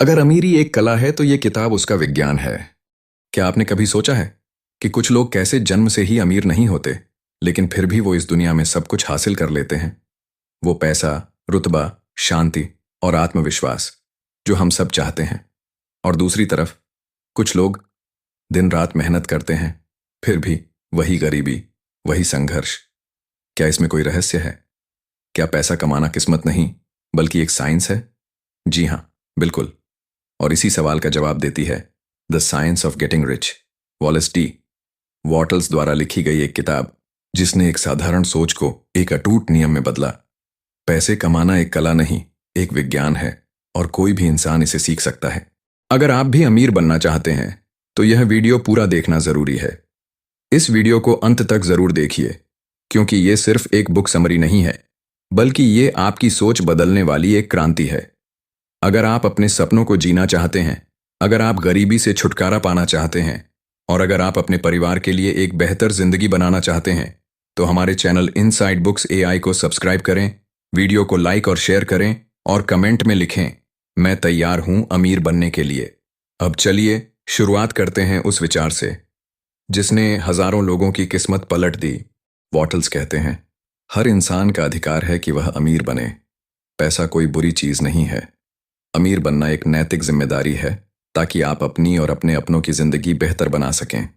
अगर अमीरी एक कला है तो ये किताब उसका विज्ञान है। क्या आपने कभी सोचा है कि कुछ लोग कैसे जन्म से ही अमीर नहीं होते, लेकिन फिर भी वो इस दुनिया में सब कुछ हासिल कर लेते हैं? वो पैसा, रुतबा, शांति और आत्मविश्वास जो हम सब चाहते हैं। और दूसरी तरफ कुछ लोग दिन रात मेहनत करते हैं, फिर भी वही गरीबी, वही संघर्ष। क्या इसमें कोई रहस्य है? क्या पैसा कमाना किस्मत नहीं, बल्कि एक साइंस है? जी हाँ, बिल्कुल। और इसी सवाल का जवाब देती है the science of getting rich, Wallace D Wattles द्वारा लिखी गई एक किताब जिसने एक साधारण सोच को एक अटूट नियम में बदला। पैसे कमाना एक कला नहीं, एक विज्ञान है, और कोई भी इंसान इसे सीख सकता है। अगर आप भी अमीर बनना चाहते हैं तो यह वीडियो पूरा देखना जरूरी है। इस वीडियो को अंत तक जरूर देखिए, क्योंकि ये सिर्फ एक बुक समरी नहीं है, बल्कि ये आपकी सोच बदलने वाली एक क्रांति है। अगर आप अपने सपनों को जीना चाहते हैं, अगर आप गरीबी से छुटकारा पाना चाहते हैं, और अगर आप अपने परिवार के लिए एक बेहतर जिंदगी बनाना चाहते हैं, तो हमारे चैनल इनसाइड बुक्स एआई को सब्सक्राइब करें, वीडियो को लाइक और शेयर करें, और कमेंट में लिखें, मैं तैयार हूं अमीर बनने के लिए। अब चलिए शुरुआत करते हैं उस विचार से जिसने हजारों लोगों की किस्मत पलट दी। वॉटल्स कहते हैं, हर इंसान का अधिकार है कि वह अमीर बने। पैसा कोई बुरी चीज नहीं है। अमीर बनना एक नैतिक जिम्मेदारी है, ताकि आप अपनी और अपने अपनों की जिंदगी बेहतर बना सकें।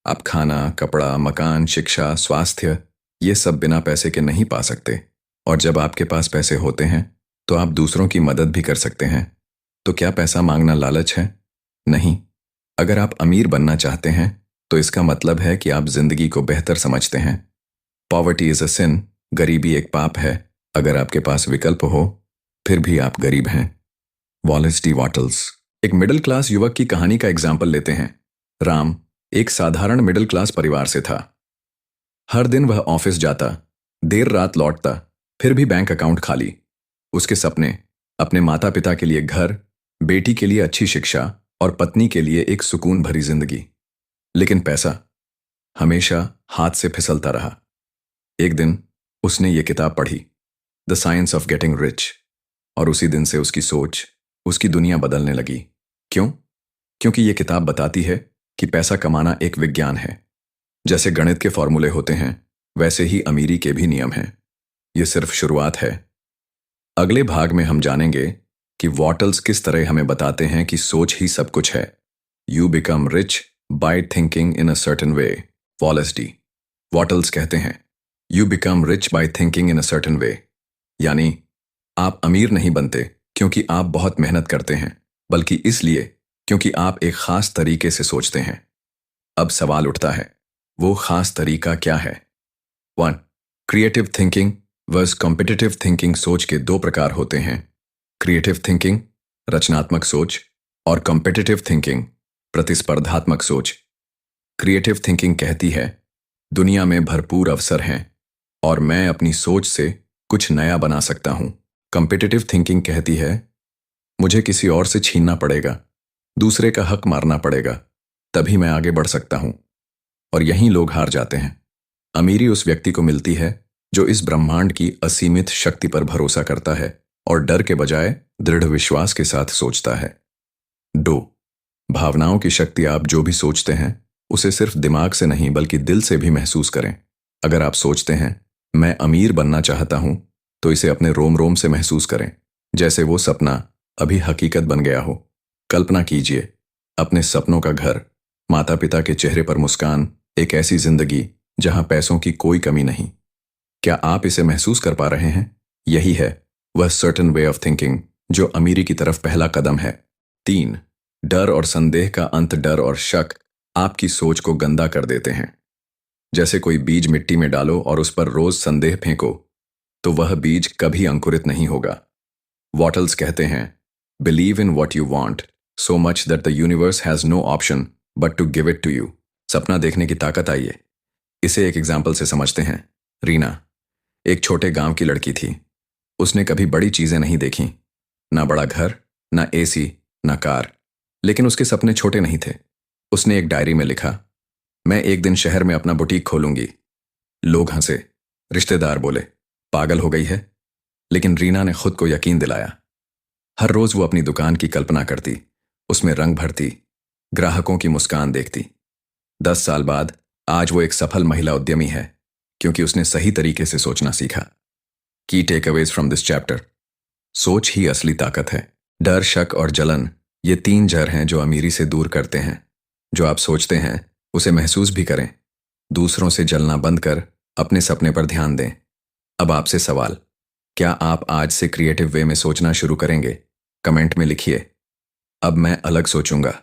आप खाना, कपड़ा, मकान, शिक्षा, स्वास्थ्य, ये सब बिना पैसे के नहीं पा सकते। और जब आपके पास पैसे होते हैं तो आप दूसरों की मदद भी कर सकते हैं। तो क्या पैसा मांगना लालच है? नहीं। अगर आप अमीर बनना चाहते हैं तो इसका मतलब है कि आप जिंदगी को बेहतर समझते हैं। पॉवर्टी इज अ सिन, गरीबी एक पाप है। अगर आपके पास विकल्प हो, फिर भी आप गरीब हैं। वॉलेस डी वॉटल्स एक मिडिल क्लास युवक की कहानी का एग्जाम्पल लेते हैं। राम एक साधारण मिडिल क्लास परिवार से था। हर दिन वह ऑफिस जाता, देर रात लौटता, फिर भी बैंक अकाउंट खाली। उसके सपने, अपने माता पिता के लिए घर, बेटी के लिए अच्छी शिक्षा और पत्नी के लिए एक सुकून भरी जिंदगी। लेकिन पैसा हमेशा हाथ से फिसलता रहा। एक दिन उसने ये किताब पढ़ी, the science of getting rich, और उसी दिन से उसकी सोच, उसकी दुनिया बदलने लगी। क्यों? क्योंकि ये किताब बताती है कि पैसा कमाना एक विज्ञान है। जैसे गणित के फॉर्मूले होते हैं, वैसे ही अमीरी के भी नियम हैं। ये सिर्फ शुरुआत है। अगले भाग में हम जानेंगे कि वॉटल्स किस तरह हमें बताते हैं कि सोच ही सब कुछ है। You become rich by thinking in a certain way, Wallace D Wattles कहते हैं, you become rich by thinking in a certain way, यानी आप अमीर नहीं बनते क्योंकि आप बहुत मेहनत करते हैं, बल्कि इसलिए क्योंकि आप एक खास तरीके से सोचते हैं। अब सवाल उठता है, वो खास तरीका क्या है? 1. Creative thinking versus competitive thinking. सोच के दो प्रकार होते हैं, क्रिएटिव थिंकिंग रचनात्मक सोच, और कॉम्पिटिटिव थिंकिंग प्रतिस्पर्धात्मक सोच। क्रिएटिव थिंकिंग कहती है, दुनिया में भरपूर अवसर हैं और मैं अपनी सोच से कुछ नया बना सकता हूं। कॉम्पिटिटिव थिंकिंग कहती है, मुझे किसी और से छीनना पड़ेगा, दूसरे का हक मारना पड़ेगा, तभी मैं आगे बढ़ सकता हूं। और यहीं लोग हार जाते हैं। अमीरी उस व्यक्ति को मिलती है जो इस ब्रह्मांड की असीमित शक्ति पर भरोसा करता है और डर के बजाय दृढ़ विश्वास के साथ सोचता है। 2. भावनाओं की शक्ति। आप जो भी सोचते हैं उसे सिर्फ दिमाग से नहीं बल्कि दिल से भी महसूस करें। अगर आप सोचते हैं मैं अमीर बनना चाहता हूं, तो इसे अपने रोम रोम से महसूस करें, जैसे वो सपना अभी हकीकत बन गया हो। कल्पना कीजिए, अपने सपनों का घर, माता पिता के चेहरे पर मुस्कान, एक ऐसी जिंदगी जहां पैसों की कोई कमी नहीं। क्या आप इसे महसूस कर पा रहे हैं? यही है वह सर्टेन वे ऑफ थिंकिंग जो अमीरी की तरफ पहला कदम है। 3. डर और संदेह का अंत। डर और शक आपकी सोच को गंदा कर देते हैं। जैसे कोई बीज मिट्टी में डालो और उस पर रोज संदेह फेंको, तो वह बीज कभी अंकुरित नहीं होगा। वॉटल्स कहते हैं, believe in what you want so much that the universe has no option but to give it to you. सपना देखने की ताकत। आइए इसे एक एग्जाम्पल से समझते हैं। रीना एक छोटे गांव की लड़की थी। उसने कभी बड़ी चीजें नहीं देखी, ना बड़ा घर, ना एसी, ना कार। लेकिन उसके सपने छोटे नहीं थे। उसने एक डायरी में लिखा, मैं एक दिन शहर में अपना बुटीक खोलूंगी। लोग हंसे, रिश्तेदार बोले पागल हो गई है, लेकिन रीना ने खुद को यकीन दिलाया, हर रोज वो अपनी दुकान की कल्पना करती, उसमें रंग भरती, ग्राहकों की मुस्कान देखती। 10 साल बाद आज वो एक सफल महिला उद्यमी है, क्योंकि उसने सही तरीके से सोचना सीखा। की टेकअवेज फ्रॉम दिस चैप्टर। सोच ही असली ताकत है। डर, शक और जलन, ये 3 जहर हैं जो अमीरी से दूर करते हैं। जो आप सोचते हैं उसे महसूस भी करें। दूसरों से जलना बंद कर अपने सपने पर ध्यान दें। अब आपसे सवाल, क्या आप आज से क्रिएटिव वे में सोचना शुरू करेंगे? कमेंट में लिखिए, अब मैं अलग सोचूंगा।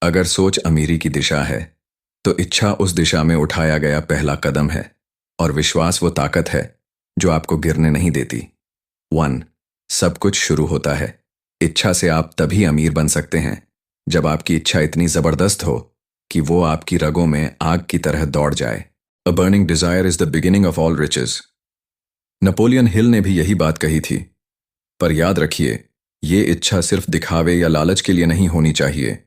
अगर सोच अमीरी की दिशा है, तो इच्छा उस दिशा में उठाया गया पहला कदम है, और विश्वास वो ताकत है जो आपको गिरने नहीं देती। 1. सब कुछ शुरू होता है। इच्छा से आप तभी अमीर बन सकते हैं जब आपकी इच्छा इतनी जबरदस्त हो कि वो आपकी रगों में आग की तरह दौड़ जाए। A burning desire is the beginning of all riches. Napoleon Hill ने भी यही बात कही थी। पर याद रखिए, ये इच्छा सिर्फ दिखावे या लालच के लिए नहीं होनी चाहिए,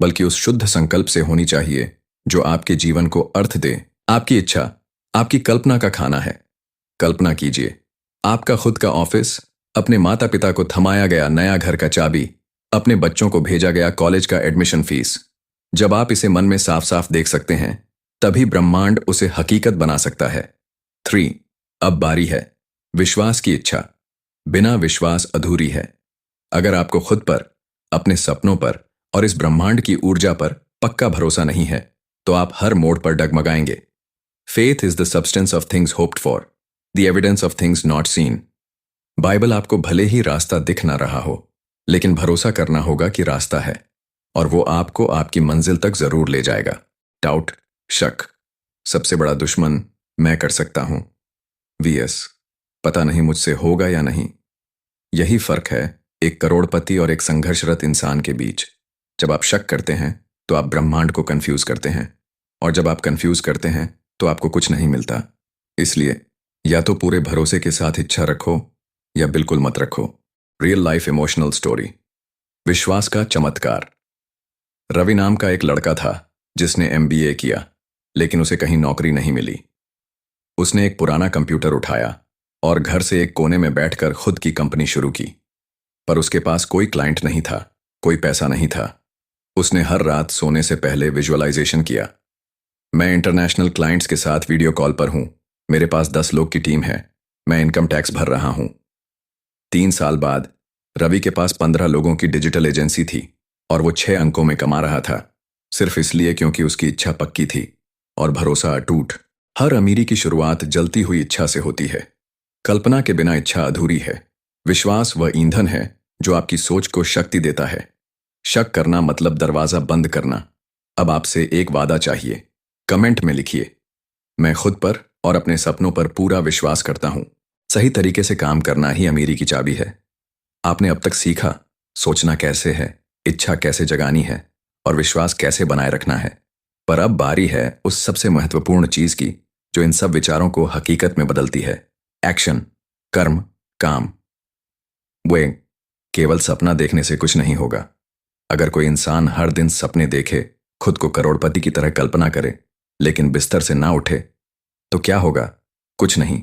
बल्कि उस शुद्ध संकल्प से होनी चाहिए जो आपके जीवन को अर्थ दे। आपकी इच्छा आपकी कल्पना का खाना है। कल्पना कीजिए, आपका खुद का ऑफिस, अपने माता पिता को थमाया गया नया घर का चाबी, अपने बच्चों को भेजा गया कॉलेज का एडमिशन फीस। जब आप इसे मन में साफ साफ देख सकते हैं, तभी ब्रह्मांड उसे हकीकत बना सकता है। 3. अब बारी है विश्वास की इच्छा। बिना विश्वास अधूरी है। अगर आपको खुद पर, अपने सपनों पर और इस ब्रह्मांड की ऊर्जा पर पक्का भरोसा नहीं है, तो आप हर मोड़ पर डगमगाएंगे। Faith is the substance of things hoped for, the evidence of things not seen. Bible आपको भले ही रास्ता दिख ना रहा हो, लेकिन भरोसा करना होगा कि रास्ता है, और वो आपको आपकी मंजिल तक जरूर ले जाएगा। डाउट, शक, सबसे बड़ा दुश्मन मैं कर सकता हूं। वीएस, पता नहीं मुझसे होगा या नहीं। यही फर्क है एक करोड़पति और एक संघर्षरत इंसान के बीच। जब आप शक करते हैं तो आप ब्रह्मांड को कंफ्यूज करते हैं, और जब आप कंफ्यूज करते हैं तो आपको कुछ नहीं मिलता। इसलिए या तो पूरे भरोसे के साथ इच्छा रखो या बिल्कुल मत रखो। Real life emotional story. विश्वास का चमत्कार। रवि नाम का एक लड़का था जिसने एमबीए किया, लेकिन उसे कहीं नौकरी नहीं मिली। उसने एक पुराना कंप्यूटर उठाया और घर से एक कोने में बैठकर खुद की कंपनी शुरू की। पर उसके पास कोई क्लाइंट नहीं था, कोई पैसा नहीं था। उसने हर रात सोने से पहले विजुअलाइजेशन किया। मैं इंटरनेशनल क्लाइंट्स के साथ वीडियो कॉल पर हूं, मेरे पास 10 लोग की टीम है, मैं इनकम टैक्स भर रहा हूं। 3 साल बाद रवि के पास 15 लोगों की डिजिटल एजेंसी थी, और वो 6 अंकों में कमा रहा था, सिर्फ इसलिए क्योंकि उसकी इच्छा पक्की थी और भरोसा अटूट। हर अमीरी की शुरुआत जलती हुई इच्छा से होती है। कल्पना के बिना इच्छा अधूरी है। विश्वास वह ईंधन है जो आपकी सोच को शक्ति देता है। शक करना मतलब दरवाजा बंद करना। अब आपसे एक वादा चाहिए। कमेंट में लिखिए, मैं खुद पर और अपने सपनों पर पूरा विश्वास करता हूं। सही तरीके से काम करना ही अमीरी की चाबी है। आपने अब तक सीखा सोचना कैसे है, इच्छा कैसे जगानी है, और विश्वास कैसे बनाए रखना है। पर अब बारी है उस सबसे महत्वपूर्ण चीज की जो इन सब विचारों को हकीकत में बदलती है। एक्शन, कर्म, काम। वे केवल सपना देखने से कुछ नहीं होगा। अगर कोई इंसान हर दिन सपने देखे, खुद को करोड़पति की तरह कल्पना करे, लेकिन बिस्तर से ना उठे, तो क्या होगा? कुछ नहीं।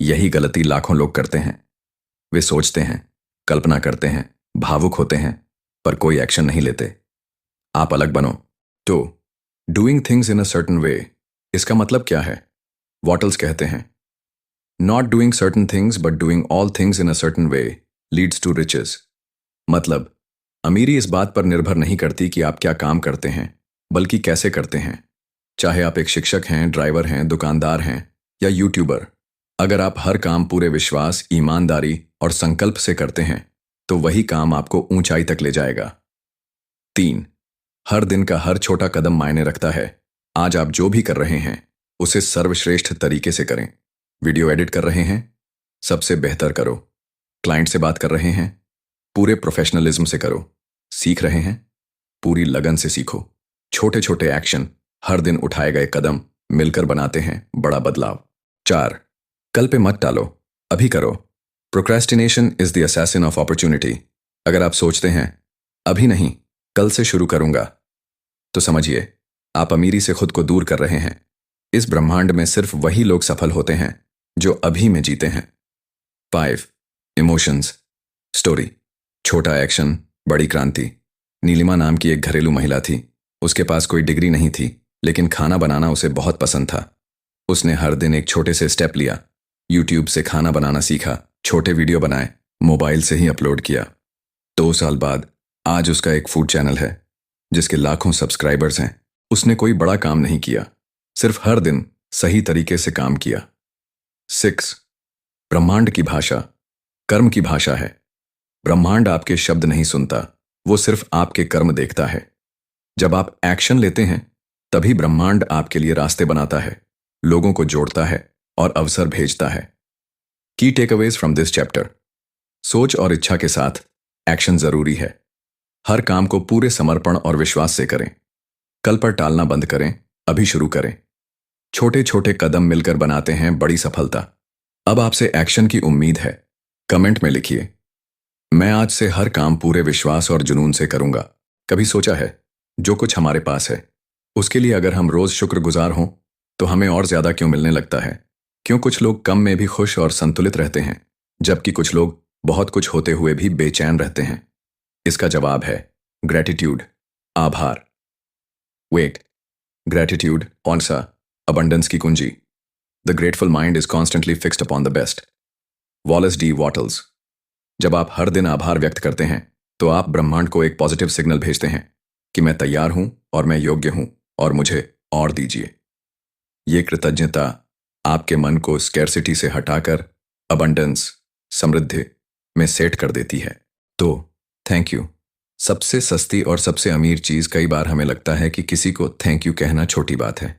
यही गलती लाखों लोग करते हैं। वे सोचते हैं, कल्पना करते हैं, भावुक होते हैं, पर कोई एक्शन नहीं लेते। आप अलग बनो। तो doing things in a certain way, इसका मतलब क्या है? वॉटल्स कहते हैं, not doing certain things but doing all things in a certain way leads to riches. मतलब अमीरी इस बात पर निर्भर नहीं करती कि आप क्या काम करते हैं, बल्कि कैसे करते हैं। चाहे आप एक शिक्षक हैं, ड्राइवर हैं, दुकानदार हैं या यूट्यूबर, अगर आप हर काम पूरे विश्वास, ईमानदारी और संकल्प से करते हैं, तो वही काम आपको ऊंचाई तक ले जाएगा। 3. हर दिन का हर छोटा कदम मायने रखता है। आज आप जो भी कर रहे हैं उसे सर्वश्रेष्ठ तरीके से करें। वीडियो एडिट कर रहे हैं, सबसे बेहतर करो। क्लाइंट से बात कर रहे हैं, पूरे प्रोफेशनलिज्म से करो। सीख रहे हैं, पूरी लगन से सीखो। छोटे छोटे एक्शन, हर दिन उठाए गए कदम मिलकर बनाते हैं बड़ा बदलाव। 4. कल पे मत टालो, अभी करो। Procrastination is the assassin of opportunity. अगर आप सोचते हैं अभी नहीं, कल से शुरू करूंगा, तो समझिए आप अमीरी से खुद को दूर कर रहे हैं। इस ब्रह्मांड में सिर्फ वही लोग सफल होते हैं जो अभी में जीते हैं। 5. Emotions story. छोटा एक्शन, बड़ी क्रांति। नीलिमा नाम की एक घरेलू महिला थी। उसके पास कोई डिग्री नहीं थी, लेकिन खाना बनाना उसे बहुत पसंद था। उसने हर दिन एक छोटे से स्टेप लिया। यूट्यूब से खाना बनाना सीखा, छोटे वीडियो बनाए, मोबाइल से ही अपलोड किया। 2 साल बाद आज उसका एक फूड चैनल है जिसके लाखों सब्सक्राइबर्स हैं। उसने कोई बड़ा काम नहीं किया, सिर्फ हर दिन सही तरीके से काम किया। 6. ब्रह्मांड की भाषा, कर्म की भाषा है। ब्रह्मांड आपके शब्द नहीं सुनता, वो सिर्फ आपके कर्म देखता है। जब आप एक्शन लेते हैं तभी ब्रह्मांड आपके लिए रास्ते बनाता है, लोगों को जोड़ता है और अवसर भेजता है। की टेकअवेज फ्रॉम दिस चैप्टर। सोच और इच्छा के साथ एक्शन जरूरी है। हर काम को पूरे समर्पण और विश्वास से करें। कल पर टालना बंद करें, अभी शुरू करें। छोटे छोटे कदम मिलकर बनाते हैं बड़ी सफलता। अब आपसे एक्शन की उम्मीद है। कमेंट में लिखिए, मैं आज से हर काम पूरे विश्वास और जुनून से करूंगा। कभी सोचा है, जो कुछ हमारे पास है उसके लिए अगर हम रोज शुक्रगुजार हों तो हमें और ज्यादा क्यों मिलने लगता है? क्यों कुछ लोग कम में भी खुश और संतुलित रहते हैं, जबकि कुछ लोग बहुत कुछ होते हुए भी बेचैन रहते हैं? इसका जवाब है ग्रेटिट्यूड, आभार। वेट, ग्रेटिट्यूड कौन सा? अबंडेंस की कुंजी। The grateful mind is constantly fixed upon the best. Wallace D Wattles. जब आप हर दिन आभार व्यक्त करते हैं तो आप ब्रह्मांड को एक पॉजिटिव सिग्नल भेजते हैं कि मैं तैयार हूं और मैं योग्य हूं और मुझे और दीजिए। ये कृतज्ञता आपके मन को स्कैर्सिटी से हटाकर अबंडेंस, समृद्धि में सेट कर देती है। तो थैंक यू। सबसे सस्ती और सबसे अमीर चीज, कई बार हमें लगता है कि किसी को थैंक यू कहना छोटी बात है,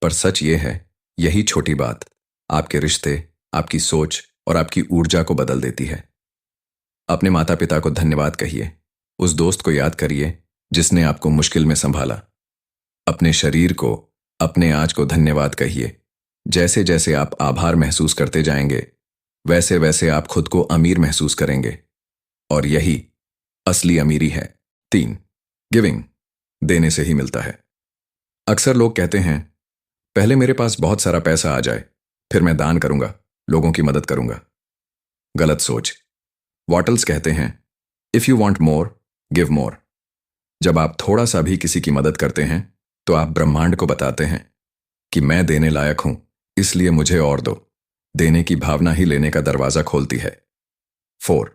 पर सच ये है, यही छोटी बात आपके रिश्ते, आपकी सोच और आपकी ऊर्जा को बदल देती है। अपने माता पिता को धन्यवाद कहिए। उस दोस्त को याद करिए जिसने आपको मुश्किल में संभाला। अपने शरीर को, अपने आज को धन्यवाद कहिए। जैसे जैसे आप आभार महसूस करते जाएंगे वैसे वैसे आप खुद को अमीर महसूस करेंगे, और यही असली अमीरी है। 3. गिविंग, देने से ही मिलता है। अक्सर लोग कहते हैं, पहले मेरे पास बहुत सारा पैसा आ जाए, फिर मैं दान करूंगा, लोगों की मदद करूंगा। गलत सोच। वॉटल्स कहते हैं, if you want more, give more. जब आप थोड़ा सा भी किसी की मदद करते हैं तो आप ब्रह्मांड को बताते हैं कि मैं देने लायक हूं, इसलिए मुझे और दो। देने की भावना ही लेने का दरवाजा खोलती है। 4.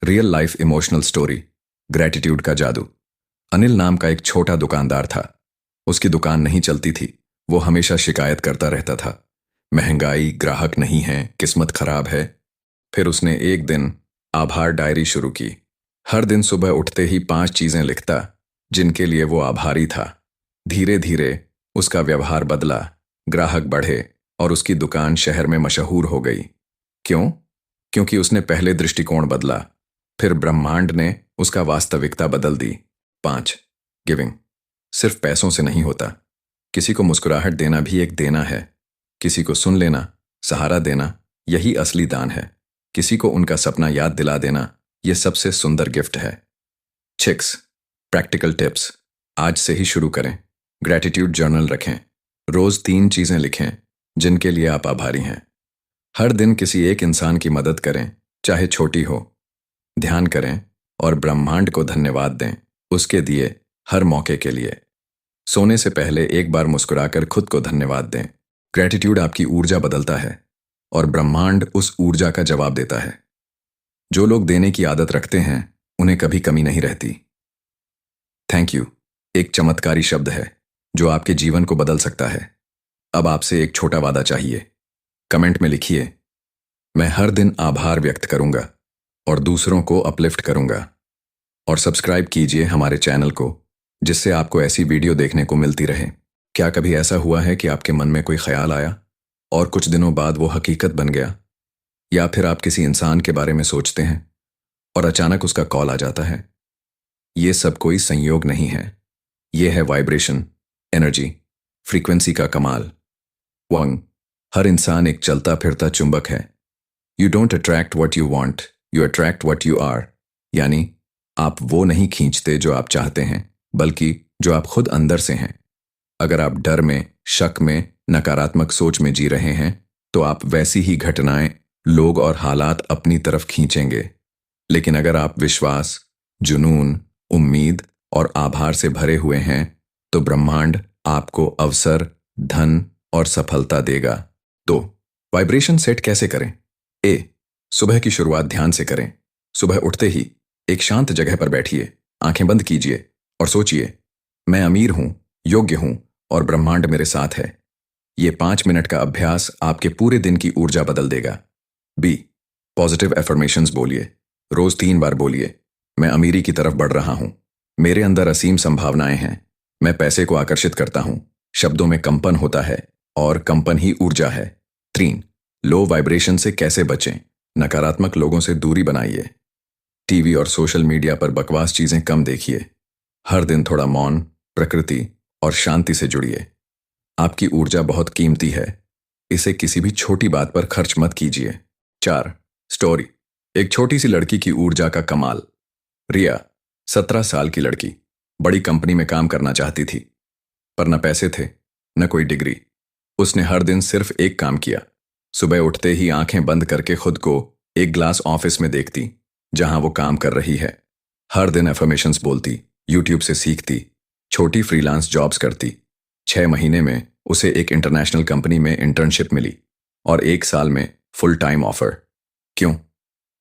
Real life emotional story, gratitude का जादू। अनिल नाम का एक छोटा दुकानदार था। उसकी दुकान नहीं चलती थी, वो हमेशा शिकायत करता रहता था, महंगाई, ग्राहक नहीं है, किस्मत खराब है। फिर उसने एक दिन आभार डायरी शुरू की। हर दिन सुबह उठते ही 5 चीजें लिखता जिनके लिए वो आभारी था। धीरे धीरे उसका व्यवहार बदला, ग्राहक बढ़े और उसकी दुकान शहर में मशहूर हो गई। क्यों? क्योंकि उसने पहले दृष्टिकोण बदला, फिर ब्रह्मांड ने उसका वास्तविकता बदल दी। 5. गिविंग सिर्फ पैसों से नहीं होता। किसी को मुस्कुराहट देना भी एक देना है। किसी को सुन लेना, सहारा देना, यही असली दान है। किसी को उनका सपना याद दिला देना, यह सबसे सुंदर गिफ्ट है। 6. प्रैक्टिकल टिप्स, आज से ही शुरू करें। ग्रेटिट्यूड जर्नल रखें। रोज 3 चीजें लिखें जिनके लिए आप आभारी हैं। हर दिन किसी एक इंसान की मदद करें, चाहे छोटी हो। ध्यान करें और ब्रह्मांड को धन्यवाद दें उसके दिए हर मौके के लिए। सोने से पहले एक बार मुस्कुराकर खुद को धन्यवाद दें। ग्रेटिट्यूड आपकी ऊर्जा बदलता है और ब्रह्मांड उस ऊर्जा का जवाब देता है। जो लोग देने की आदत रखते हैं उन्हें कभी कमी नहीं रहती। थैंक यू एक चमत्कारी शब्द है जो आपके जीवन को बदल सकता है। अब आपसे एक छोटा वादा चाहिए। कमेंट में लिखिए, मैं हर दिन आभार व्यक्त करूंगा और दूसरों को अपलिफ्ट करूंगा। और सब्सक्राइब कीजिए हमारे चैनल को, जिससे आपको ऐसी वीडियो देखने को मिलती रहे। क्या कभी ऐसा हुआ है कि आपके मन में कोई ख्याल आया और कुछ दिनों बाद वो हकीकत बन गया? या फिर आप किसी इंसान के बारे में सोचते हैं और अचानक उसका कॉल आ जाता है? ये सब कोई संयोग नहीं है, ये है वाइब्रेशन, एनर्जी, फ्रीक्वेंसी का कमाल। वंग, हर इंसान एक चलता फिरता चुंबक है। You don't attract what you want, you attract what you are. यानी आप वो नहीं खींचते जो आप चाहते हैं, बल्कि जो आप खुद अंदर से हैं। अगर आप डर में, शक में, नकारात्मक सोच में जी रहे हैं तो आप वैसी ही घटनाएं, लोग और हालात अपनी तरफ खींचेंगे। लेकिन अगर आप विश्वास, जुनून, उम्मीद और आभार से भरे हुए हैं तो ब्रह्मांड आपको अवसर, धन और सफलता देगा। तो वाइब्रेशन सेट कैसे करें? ए, सुबह की शुरुआत ध्यान से करें। सुबह उठते ही एक शांत जगह पर बैठिए, आंखें बंद कीजिए और सोचिए, मैं अमीर हूं, योग्य हूं और ब्रह्मांड मेरे साथ है। ये 5 मिनट का अभ्यास आपके पूरे दिन की ऊर्जा बदल देगा। बी, पॉजिटिव एफर्मेशंस बोलिए। रोज 3 बार बोलिए, मैं अमीरी की तरफ बढ़ रहा हूं, मेरे अंदर असीम संभावनाएं हैं, मैं पैसे को आकर्षित करता हूं। शब्दों में कंपन होता है और कंपन ही ऊर्जा है। 3, लो वाइब्रेशन से कैसे बचें? नकारात्मक लोगों से दूरी बनाइए। टीवी और सोशल मीडिया पर बकवास चीजें कम देखिए। हर दिन थोड़ा मौन, प्रकृति और शांति से जुड़िए। आपकी ऊर्जा बहुत कीमती है, इसे किसी भी छोटी बात पर खर्च मत कीजिए। 4, स्टोरी। एक छोटी सी लड़की की ऊर्जा का कमाल। रिया, 17 साल की लड़की, बड़ी कंपनी में काम करना चाहती थी, पर न पैसे थे न कोई डिग्री। उसने हर दिन सिर्फ एक काम किया। सुबह उठते ही आंखें बंद करके खुद को एक ग्लास ऑफिस में देखती जहां वो काम कर रही है। हर दिन एफर्मेशंस बोलती, यूट्यूब से सीखती, छोटी फ्रीलांस जॉब्स करती। 6 महीने में उसे एक इंटरनेशनल कंपनी में इंटर्नशिप मिली और 1 साल में फुल टाइम ऑफर। क्यों?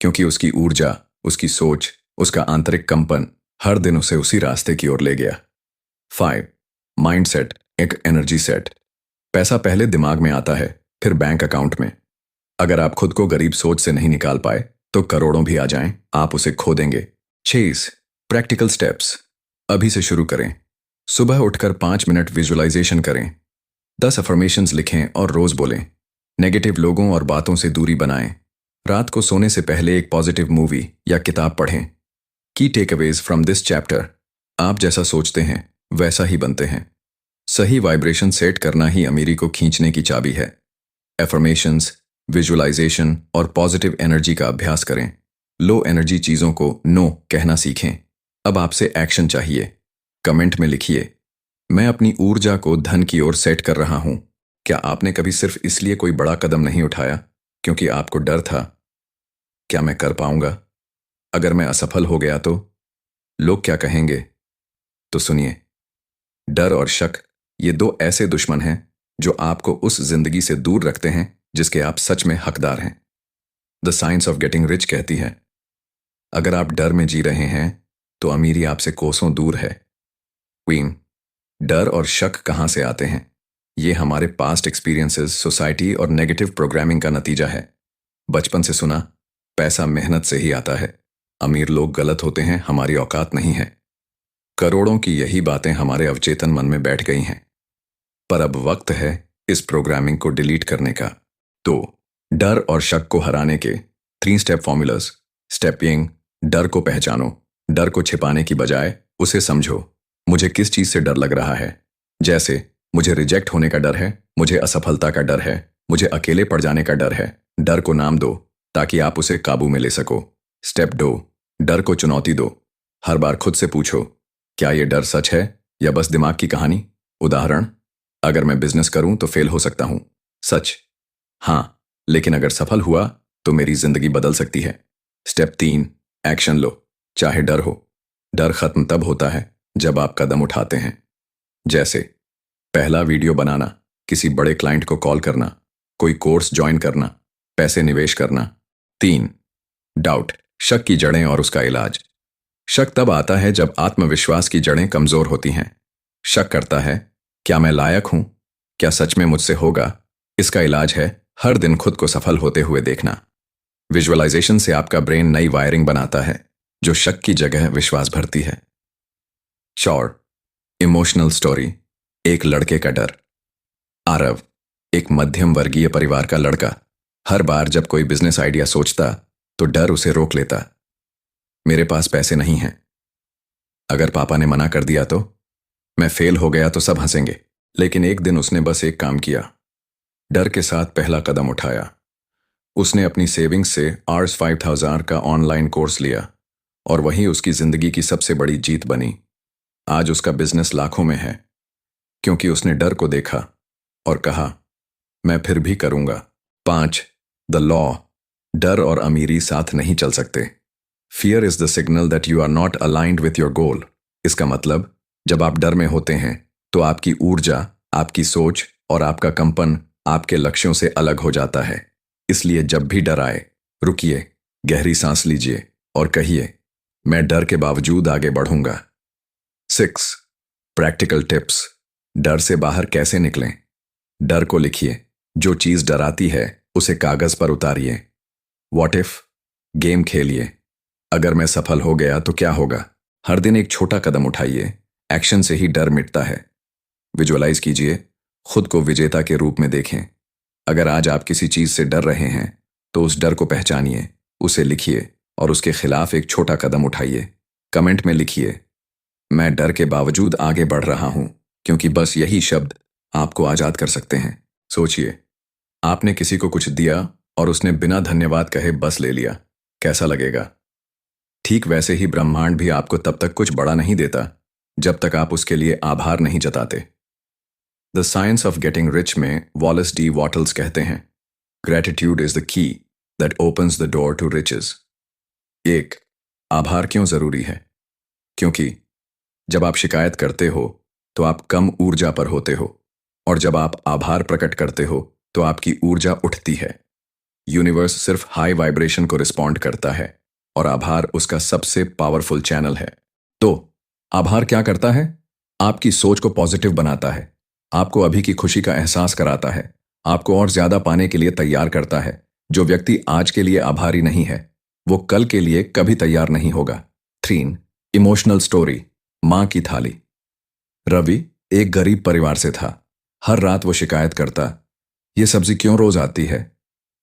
क्योंकि उसकी ऊर्जा, उसकी सोच, उसका आंतरिक कंपन हर दिन उसे उसी रास्ते की ओर ले गया। 5, माइंड सेट एक एनर्जी सेट। पैसा पहले दिमाग में आता है, फिर बैंक अकाउंट में। अगर आप खुद को गरीब सोच से नहीं निकाल पाए तो करोड़ों भी आ जाएं, आप उसे खो देंगे। 6, प्रैक्टिकल स्टेप्स अभी से शुरू करें। सुबह उठकर 5 मिनट विजुअलाइजेशन करें, 10 अफर्मेशंस लिखें और रोज बोलें। नेगेटिव लोगों और बातों से दूरी बनाएं। रात को सोने से पहले एक पॉजिटिव मूवी या किताब पढ़ें। की टेकअवेज फ्रॉम दिस चैप्टर, आप जैसा सोचते हैं वैसा ही बनते हैं। सही वाइब्रेशन सेट करना ही अमीरी को खींचने की चाबी है। एफर्मेशंस, विजुअलाइजेशन और पॉजिटिव एनर्जी का अभ्यास करें। लो एनर्जी चीजों को नो कहना सीखें। अब आपसे एक्शन चाहिए। कमेंट में लिखिए, मैं अपनी ऊर्जा को धन की ओर सेट कर रहा हूं। क्या आपने कभी सिर्फ इसलिए कोई बड़ा कदम नहीं उठाया क्योंकि आपको डर था, क्या मैं कर पाऊंगा? अगर मैं असफल हो गया तो लोग क्या कहेंगे? तो सुनिए, डर और शक ये 2 ऐसे दुश्मन हैं जो आपको उस जिंदगी से दूर रखते हैं जिसके आप सच में हकदार हैं। The science of getting rich कहती है, अगर आप डर में जी रहे हैं तो अमीरी आपसे कोसों दूर है। क्वीन, डर और शक कहां से आते हैं? ये हमारे पास्ट एक्सपीरियंसेस, सोसाइटी और नेगेटिव प्रोग्रामिंग का नतीजा है। बचपन से सुना, पैसा मेहनत से ही आता है, अमीर लोग गलत होते हैं, हमारी औकात नहीं है। करोड़ों की यही बातें हमारे अवचेतन मन में बैठ गई हैं। पर अब वक्त है इस प्रोग्रामिंग को डिलीट करने का। तो डर और शक को हराने के 3 स्टेप फॉर्मूलास। स्टेप यंग, डर को पहचानो। डर को छिपाने की बजाय उसे समझो। मुझे किस चीज से डर लग रहा है? जैसे मुझे रिजेक्ट होने का डर है, मुझे असफलता का डर है, मुझे अकेले पड़ जाने का डर है। डर को नाम दो ताकि आप उसे काबू में ले सको। स्टेप 2, डर को चुनौती दो। हर बार खुद से पूछो, क्या यह डर सच है या बस दिमाग की कहानी? उदाहरण, अगर मैं बिजनेस करूं तो फेल हो सकता हूं। सच, हाँ, लेकिन अगर सफल हुआ तो मेरी जिंदगी बदल सकती है। स्टेप 3, एक्शन लो, चाहे डर हो। डर खत्म तब होता है जब आप कदम उठाते हैं। जैसे पहला वीडियो बनाना, किसी बड़े क्लाइंट को कॉल करना, कोई कोर्स ज्वाइन करना, पैसे निवेश करना। 3, डाउट, शक की जड़ें और उसका इलाज। शक तब आता है जब आत्मविश्वास की जड़ें कमजोर होती हैं। शक करता है, क्या मैं लायक हूं? क्या सच में मुझसे होगा? इसका इलाज है हर दिन खुद को सफल होते हुए देखना। विजुअलाइजेशन से आपका ब्रेन नई वायरिंग बनाता है जो शक की जगह विश्वास भरती है। शॉर, इमोशनल स्टोरी, एक लड़के का डर। आरव, एक मध्यम वर्गीय परिवार का लड़का, हर बार जब कोई बिजनेस आइडिया सोचता तो डर उसे रोक लेता। मेरे पास पैसे नहीं हैं, अगर पापा ने मना कर दिया तो, मैं फेल हो गया तो सब हंसेंगे। लेकिन एक दिन उसने बस एक काम किया, डर के साथ पहला कदम उठाया। उसने अपनी सेविंग्स से आर्स 5000 का ऑनलाइन कोर्स लिया और वही उसकी जिंदगी की सबसे बड़ी जीत बनी। आज उसका बिजनेस लाखों में है क्योंकि उसने डर को देखा और कहा, मैं फिर भी करूंगा। 5, द लॉ, डर और अमीरी साथ नहीं चल सकते। Fear is the signal that you are not aligned with your goal. इसका मतलब जब आप डर में होते हैं तो आपकी ऊर्जा, आपकी सोच और आपका कंपन आपके लक्ष्यों से अलग हो जाता है। इसलिए जब भी डर आए, रुकिए, गहरी सांस लीजिए और कहिए, मैं डर के बावजूद आगे बढ़ूंगा। 6. Practical tips. डर से बाहर कैसे निकलें? डर को लिखिए। जो चीज डराती है उसे कागज पर उतारिए। व्हाट इफ गेम खेलिए। अगर मैं सफल हो गया तो क्या होगा? हर दिन एक छोटा कदम उठाइए। एक्शन से ही डर मिटता है। विजुअलाइज कीजिए, खुद को विजेता के रूप में देखें। अगर आज आप किसी चीज से डर रहे हैं तो उस डर को पहचानिए, उसे लिखिए और उसके खिलाफ एक छोटा कदम उठाइए। कमेंट में लिखिए, मैं डर के बावजूद आगे बढ़ रहा हूं, क्योंकि बस यही शब्द आपको आजाद कर सकते हैं। सोचिए, आपने किसी को कुछ दिया और उसने बिना धन्यवाद कहे बस ले लिया। कैसा लगेगा? ठीक वैसे ही ब्रह्मांड भी आपको तब तक कुछ बड़ा नहीं देता जब तक आप उसके लिए आभार नहीं जताते। The science of getting rich में वॉलेस डी वॉटल्स कहते हैं, gratitude is the key that opens the door to riches. 1. आभार क्यों जरूरी है? क्योंकि जब आप शिकायत करते हो तो आप कम ऊर्जा पर होते हो, और जब आप आभार प्रकट करते हो तो आपकी ऊर्जा उठती है। यूनिवर्स सिर्फ हाई वाइब्रेशन को रिस्पॉन्ड करता है और आभार उसका सबसे पावरफुल चैनल है। तो आभार क्या करता है? आपकी सोच को पॉजिटिव बनाता है, आपको अभी की खुशी का एहसास कराता है, आपको और ज्यादा पाने के लिए तैयार करता है। जो व्यक्ति आज के लिए आभारी नहीं है वो कल के लिए कभी तैयार नहीं होगा। 3. Emotional story. मां की थाली। रवि एक गरीब परिवार से था। हर रात वो शिकायत करता, ये सब्जी क्यों रोज आती है?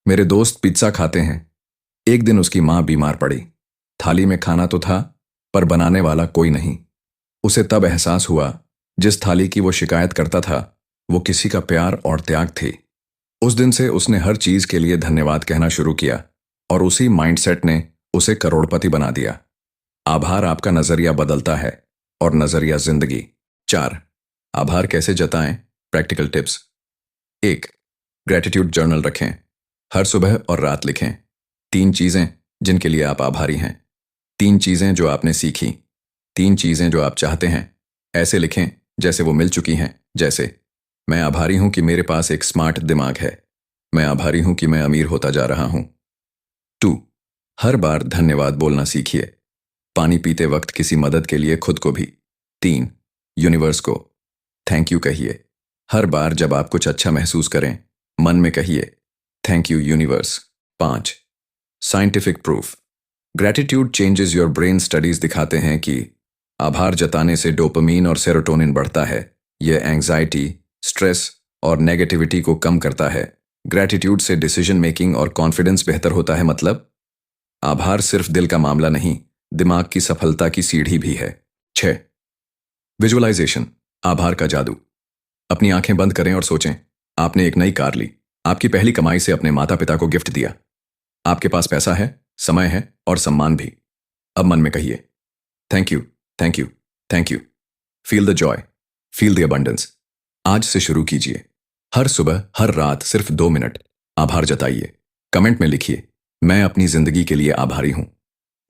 मेरे दोस्त पिज्जा खाते हैं। एक दिन उसकी मां बीमार पड़ी। थाली में खाना तो था पर बनाने वाला कोई नहीं। उसे तब एहसास हुआ, जिस थाली की वो शिकायत करता था वो किसी का प्यार और त्याग थी। उस दिन से उसने हर चीज के लिए धन्यवाद कहना शुरू किया और उसी माइंडसेट ने उसे करोड़पति बना दिया। आभार आपका नजरिया बदलता है और नजरिया जिंदगी। 4. आभार कैसे जताएं? Practical tips. 1. ग्रेटिट्यूड जर्नल रखें। हर सुबह और रात लिखें 3 चीजें जिनके लिए आप आभारी हैं, 3 चीजें जो आपने सीखी, 3 चीजें जो आप चाहते हैं। ऐसे लिखें जैसे वो मिल चुकी हैं। जैसे, मैं आभारी हूं कि मेरे पास एक स्मार्ट दिमाग है। मैं आभारी हूं कि मैं अमीर होता जा रहा हूं। 2. हर बार धन्यवाद बोलना सीखिए। पानी पीते वक्त किसी मदद के लिए खुद को भी। 3. यूनिवर्स को थैंक यू कहिए। हर बार जब आप कुछ अच्छा महसूस करें, मन में कहिए, thank you universe. 5. Scientific proof. Gratitude changes your brain. Studies दिखाते हैं कि आभार जताने से डोपामीन और सेरोटोनिन बढ़ता है। यह एंग्जाइटी, स्ट्रेस और नेगेटिविटी को कम करता है। ग्रेटिट्यूड से डिसीजन मेकिंग और कॉन्फिडेंस बेहतर होता है। मतलब आभार सिर्फ दिल का मामला नहीं, दिमाग की सफलता की सीढ़ी भी है। 6. विजुअलाइजेशन। आभार का जादू। अपनी आंखें बंद करें और सोचें, आपने एक नई कार ली, आपकी पहली कमाई से अपने माता पिता को गिफ्ट दिया। आपके पास पैसा है, समय है और सम्मान भी। अब मन में कहिए, thank you, thank you, thank you. Feel the Joy, feel the abundance. आज से शुरू कीजिए। हर सुबह, हर रात सिर्फ 2 मिनट आभार जताइए। कमेंट में लिखिए, मैं अपनी जिंदगी के लिए आभारी हूं,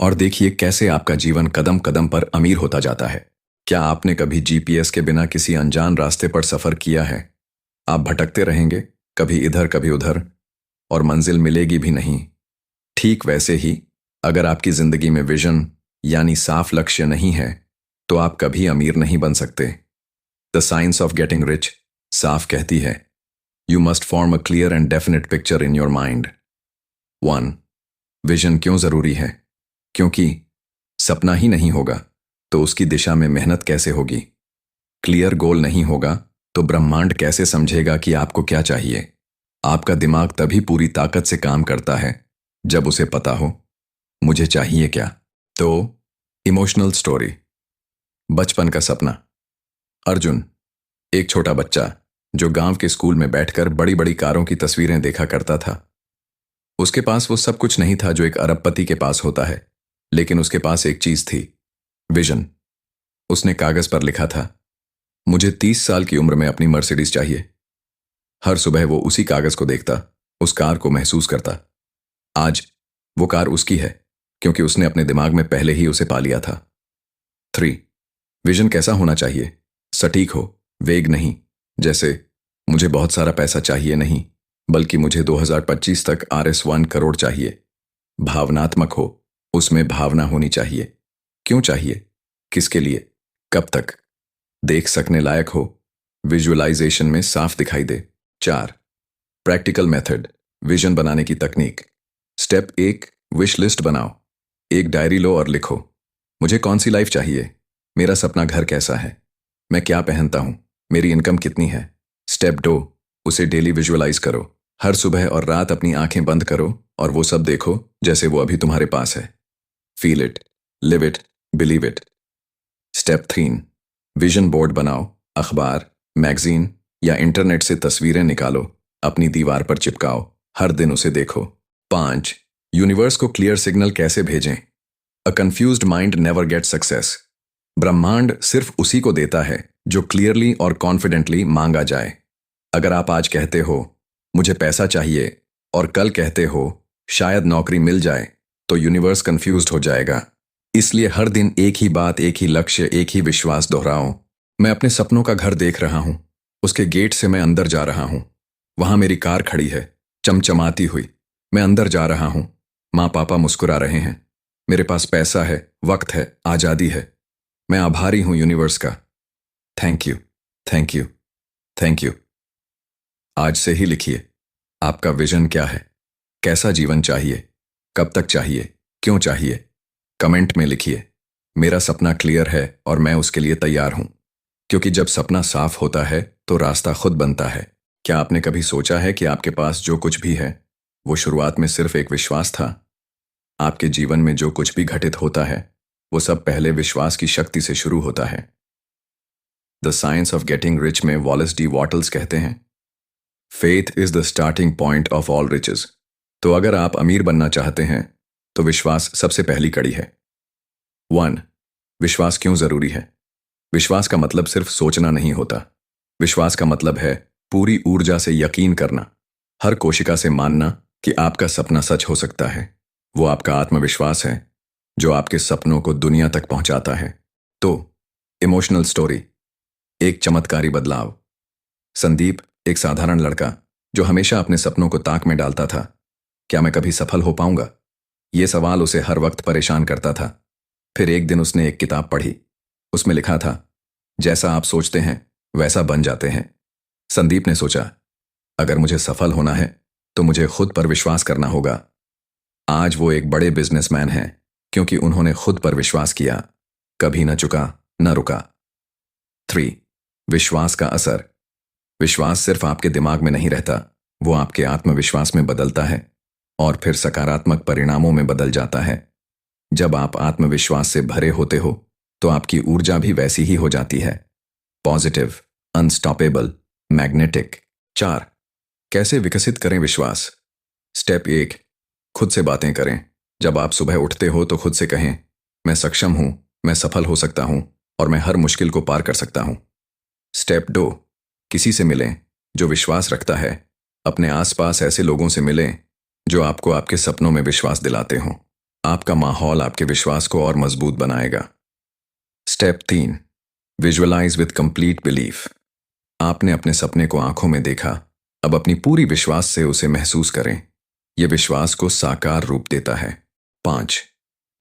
और देखिए कैसे आपका जीवन कदम कदम पर अमीर होता जाता है। क्या आपने कभी जीपीएस के बिना किसी अनजान रास्ते पर सफर किया है? आप भटकते रहेंगे, कभी इधर कभी उधर, और मंजिल मिलेगी भी नहीं। ठीक वैसे ही, अगर आपकी जिंदगी में विजन यानी साफ लक्ष्य नहीं है तो आप कभी अमीर नहीं बन सकते। The science of getting rich साफ कहती है, you must form a clear and definite picture in your mind. 1. Vision क्यों जरूरी है? क्योंकि सपना ही नहीं होगा तो उसकी दिशा में मेहनत कैसे होगी? क्लियर गोल नहीं होगा तो ब्रह्मांड कैसे समझेगा कि आपको क्या चाहिए? आपका दिमाग तभी पूरी ताकत से काम करता है जब उसे पता हो, मुझे चाहिए क्या। तो इमोशनल स्टोरी। बचपन का सपना। अर्जुन, एक छोटा बच्चा जो गांव के स्कूल में बैठकर बड़ी बड़ी कारों की तस्वीरें देखा करता था। उसके पास वो सब कुछ नहीं था जो एक अरबपति के पास होता है, लेकिन उसके पास एक चीज थी, विजन। उसने कागज पर लिखा था, मुझे 30 साल की उम्र में अपनी मर्सिडीज चाहिए। हर सुबह वो उसी कागज को देखता, उस कार को महसूस करता। आज वो कार उसकी है, क्योंकि उसने अपने दिमाग में पहले ही उसे पा लिया था। 3. विजन कैसा होना चाहिए? सटीक हो, वेग नहीं। जैसे मुझे बहुत सारा पैसा चाहिए नहीं, बल्कि मुझे 2025 तक RS1 करोड़ चाहिए। भावनात्मक हो, उसमें भावना होनी चाहिए। क्यों चाहिए? किसके लिए? कब तक? देख सकने लायक हो, विजुअलाइजेशन में साफ दिखाई दे। 4. प्रैक्टिकल मेथड, विजन बनाने की तकनीक। स्टेप 1, विश लिस्ट बनाओ। एक डायरी लो और लिखो, मुझे कौन सी लाइफ चाहिए, मेरा सपना घर कैसा है, मैं क्या पहनता हूं, मेरी इनकम कितनी है। स्टेप 2, उसे डेली विजुअलाइज करो। हर सुबह और रात अपनी आंखें बंद करो और वो सब देखो जैसे वो अभी तुम्हारे पास है। Feel it, live it, believe it. Step 3, vision board बनाओ। अखबार, मैगजीन या इंटरनेट से तस्वीरें निकालो, अपनी दीवार पर चिपकाओ, हर दिन उसे देखो। 5. यूनिवर्स को क्लियर सिग्नल कैसे भेजें? A confused mind never get success. ब्रह्मांड सिर्फ उसी को देता है जो क्लियरली और कॉन्फिडेंटली मांगा जाए। अगर आप आज कहते हो मुझे पैसा चाहिए और कल कहते हो शायद नौकरी मिल जाए, तो यूनिवर्स कंफ्यूज्ड हो जाएगा। इसलिए हर दिन एक ही बात, एक ही लक्ष्य, एक ही विश्वास दोहराओ। मैं अपने सपनों का घर देख रहा हूं, उसके गेट से मैं अंदर जा रहा हूं। वहां मेरी कार खड़ी है, चमचमाती हुई। मैं अंदर जा रहा हूं, माँ पापा मुस्कुरा रहे हैं। मेरे पास पैसा है, वक्त है, आजादी है। मैं आभारी हूं यूनिवर्स का। Thank you, thank you, thank you. आज से ही लिखिए, आपका विजन क्या है? कैसा जीवन चाहिए? कब तक चाहिए? क्यों चाहिए? कमेंट में लिखिए, मेरा सपना क्लियर है और मैं उसके लिए तैयार हूं। क्योंकि जब सपना साफ होता है तो रास्ता खुद बनता है। क्या आपने कभी सोचा है कि आपके पास जो कुछ भी है वो शुरुआत में सिर्फ एक विश्वास था? आपके जीवन में जो कुछ भी घटित होता है वो सब पहले विश्वास की शक्ति से शुरू होता है। The science of getting rich में वॉलेस डी वॉटल्स कहते हैं, faith is the starting point of all riches. तो अगर आप अमीर बनना चाहते हैं तो विश्वास सबसे पहली कड़ी है। 1. विश्वास क्यों जरूरी है? विश्वास का मतलब सिर्फ सोचना नहीं होता। विश्वास का मतलब है पूरी ऊर्जा से यकीन करना, हर कोशिका से मानना कि आपका सपना सच हो सकता है। वो आपका आत्मविश्वास है जो आपके सपनों को दुनिया तक पहुंचाता है। तो इमोशनल स्टोरी, एक चमत्कारी बदलाव। संदीप एक साधारण लड़का जो हमेशा अपने सपनों को ताक में डालता था। क्या मैं कभी सफल हो पाऊंगा? ये सवाल उसे हर वक्त परेशान करता था। फिर एक दिन उसने एक किताब पढ़ी। उसमें लिखा था, जैसा आप सोचते हैं वैसा बन जाते हैं। संदीप ने सोचा, अगर मुझे सफल होना है तो मुझे खुद पर विश्वास करना होगा। आज वो एक बड़े बिजनेसमैन हैं क्योंकि उन्होंने खुद पर विश्वास किया, कभी न चुका, न रुका। 3. विश्वास का असर। विश्वास सिर्फ आपके दिमाग में नहीं रहता, वो आपके आत्मविश्वास में बदलता है और फिर सकारात्मक परिणामों में बदल जाता है। जब आप आत्मविश्वास से भरे होते हो तो आपकी ऊर्जा भी वैसी ही हो जाती है, पॉजिटिव, अनस्टॉपेबल, मैग्नेटिक। 4. कैसे विकसित करें विश्वास? स्टेप 1, खुद से बातें करें। जब आप सुबह उठते हो तो खुद से कहें, मैं सक्षम हूं, मैं सफल हो सकता हूं और मैं हर मुश्किल को पार कर सकता हूं। स्टेप 2, किसी से मिलें जो विश्वास रखता है। अपने आसपास ऐसे लोगों से मिलें जो आपको आपके सपनों में विश्वास दिलाते हों। आपका माहौल आपके विश्वास को और मजबूत बनाएगा। Step 3, visualize with complete belief. आपने अपने सपने को आंखों में देखा, अब अपनी पूरी विश्वास से उसे महसूस करें। यह विश्वास को साकार रूप देता है। 5.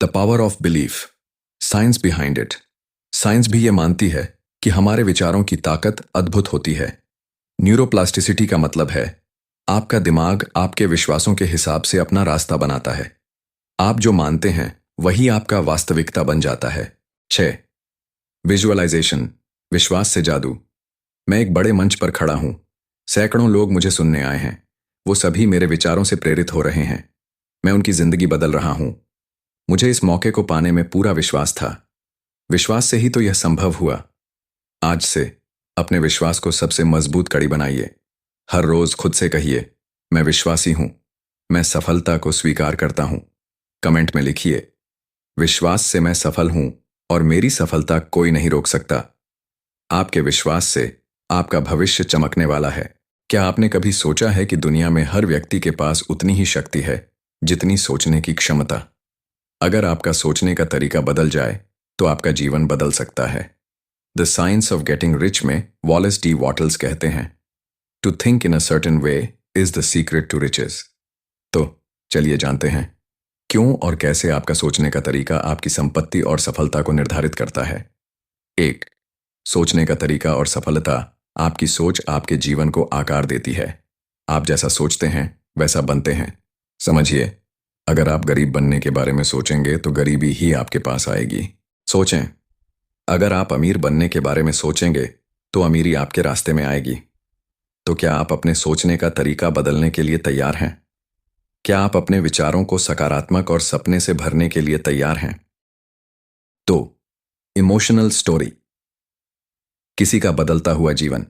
The power of belief, science behind it. Science भी यह मानती है कि हमारे विचारों की ताकत अद्भुत होती है। न्यूरोप्लास्टिसिटी का मतलब है आपका दिमाग आपके विश्वासों के हिसाब से अपना रास्ता बनाता है। आप जो मानते हैं वही आपका वास्तविकता बन जाता है। 6. विजुअलाइजेशन, विश्वास से जादू। मैं एक बड़े मंच पर खड़ा हूं, सैकड़ों लोग मुझे सुनने आए हैं। वो सभी मेरे विचारों से प्रेरित हो रहे हैं। मैं उनकी जिंदगी बदल रहा हूं। मुझे इस मौके को पाने में पूरा विश्वास था। विश्वास से ही तो यह संभव हुआ। आज से अपने विश्वास को सबसे मजबूत कड़ी बनाइए। हर रोज खुद से कहिए, मैं विश्वासी हूं, मैं सफलता को स्वीकार करता हूं। कमेंट में लिखिए, विश्वास से मैं सफल हूं और मेरी सफलता कोई नहीं रोक सकता। आपके विश्वास से आपका भविष्य चमकने वाला है। क्या आपने कभी सोचा है कि दुनिया में हर व्यक्ति के पास उतनी ही शक्ति है जितनी सोचने की क्षमता? अगर आपका सोचने का तरीका बदल जाए तो आपका जीवन बदल सकता है। The science of getting rich में वॉलेस डी वॉटल्स कहते हैं, to think in a certain way is the secret to riches. तो चलिए जानते हैं क्यों और कैसे आपका सोचने का तरीका आपकी संपत्ति और सफलता को निर्धारित करता है। एक, सोचने का तरीका और सफलता। आपकी सोच आपके जीवन को आकार देती है। आप जैसा सोचते हैं वैसा बनते हैं। समझिए, अगर आप गरीब बनने के बारे में सोचेंगे तो गरीबी ही आपके पास आएगी। सोचें, अगर आप अमीर बनने के बारे में सोचेंगे तो अमीरी आपके रास्ते में आएगी। तो क्या आप अपने सोचने का तरीका बदलने के लिए तैयार हैं? क्या आप अपने विचारों को सकारात्मक और सपने से भरने के लिए तैयार हैं? तो इमोशनल स्टोरी, किसी का बदलता हुआ जीवन।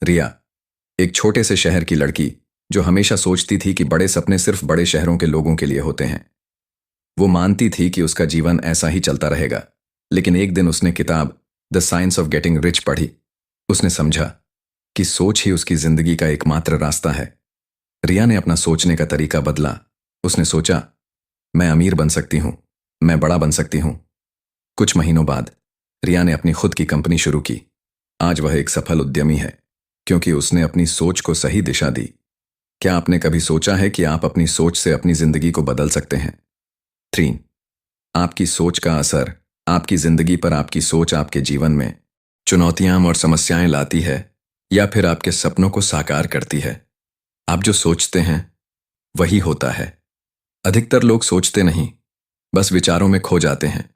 रिया, एक छोटे से शहर की लड़की जो हमेशा सोचती थी कि बड़े सपने सिर्फ बड़े शहरों के लोगों के लिए होते हैं। वो मानती थी कि उसका जीवन ऐसा ही चलता रहेगा। लेकिन एक दिन उसने किताब the science of getting rich पढ़ी। उसने समझा कि सोच ही उसकी जिंदगी का एकमात्र रास्ता है। रिया ने अपना सोचने का तरीका बदला। उसने सोचा, मैं अमीर बन सकती हूं, मैं बड़ा बन सकती हूं। कुछ महीनों बाद रिया ने अपनी खुद की कंपनी शुरू की। आज वह एक सफल उद्यमी है क्योंकि उसने अपनी सोच को सही दिशा दी। क्या आपने कभी सोचा है कि आप अपनी सोच से अपनी जिंदगी को बदल सकते हैं? 3, आपकी सोच का असर आपकी जिंदगी पर। आपकी सोच आपके जीवन में चुनौतियां और समस्याएं लाती है या फिर आपके सपनों को साकार करती है। आप जो सोचते हैं वही होता है। अधिकतर लोग सोचते नहीं, बस विचारों में खो जाते हैं।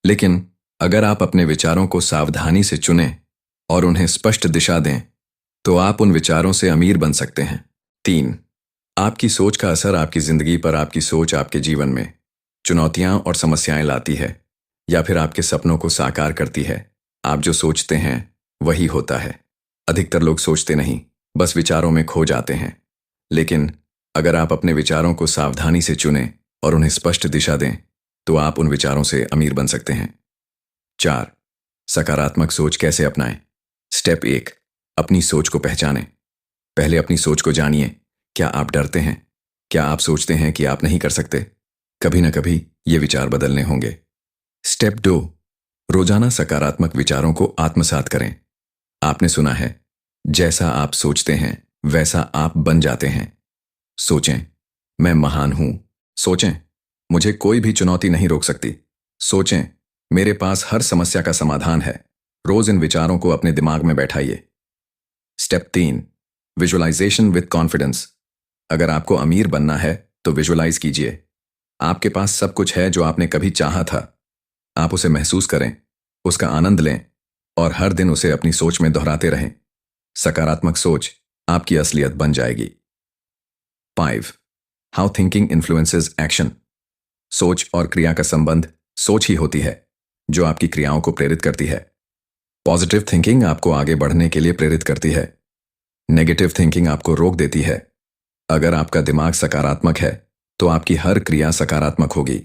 लेकिन अगर आप अपने विचारों को सावधानी से चुनें और उन्हें स्पष्ट दिशा दें तो आप उन विचारों से अमीर बन सकते हैं। 3, आपकी सोच का असर आपकी जिंदगी पर। आपकी सोच आपके जीवन में चुनौतियां और समस्याएं लाती है या फिर आपके सपनों को साकार करती है। आप जो सोचते हैं वही होता है। अधिकतर लोग सोचते नहीं, बस विचारों में खो जाते हैं। लेकिन अगर आप अपने विचारों को सावधानी से चुनें और उन्हें स्पष्ट दिशा दें तो आप उन विचारों से अमीर बन सकते हैं। 4, सकारात्मक सोच कैसे अपनाएं। स्टेप 1, अपनी सोच को पहचानें। पहले अपनी सोच को जानिए। क्या आप डरते हैं? क्या आप सोचते हैं कि आप नहीं कर सकते? कभी ना कभी ये विचार बदलने होंगे। स्टेप 2, रोजाना सकारात्मक विचारों को आत्मसात करें। आपने सुना है, जैसा आप सोचते हैं वैसा आप बन जाते हैं। सोचें, मैं महान हूं। सोचें, मुझे कोई भी चुनौती नहीं रोक सकती। सोचें, मेरे पास हर समस्या का समाधान है। रोज इन विचारों को अपने दिमाग में बैठाइए। Step 3, visualization with confidence. अगर आपको अमीर बनना है तो विजुअलाइज कीजिए। आपके पास सब कुछ है जो आपने कभी चाहा था। आप उसे महसूस करें, उसका आनंद लें और हर दिन उसे अपनी सोच में दोहराते रहें। सकारात्मक सोच आपकी असलियत बन जाएगी। 5, हाउ थिंकिंग इन्फ्लुएंसेस एक्शन। सोच और क्रिया का संबंध सोच ही होती है जो आपकी क्रियाओं को प्रेरित करती है। पॉजिटिव थिंकिंग आपको आगे बढ़ने के लिए प्रेरित करती है। नेगेटिव थिंकिंग आपको रोक देती है। अगर आपका दिमाग सकारात्मक है तो आपकी हर क्रिया सकारात्मक होगी।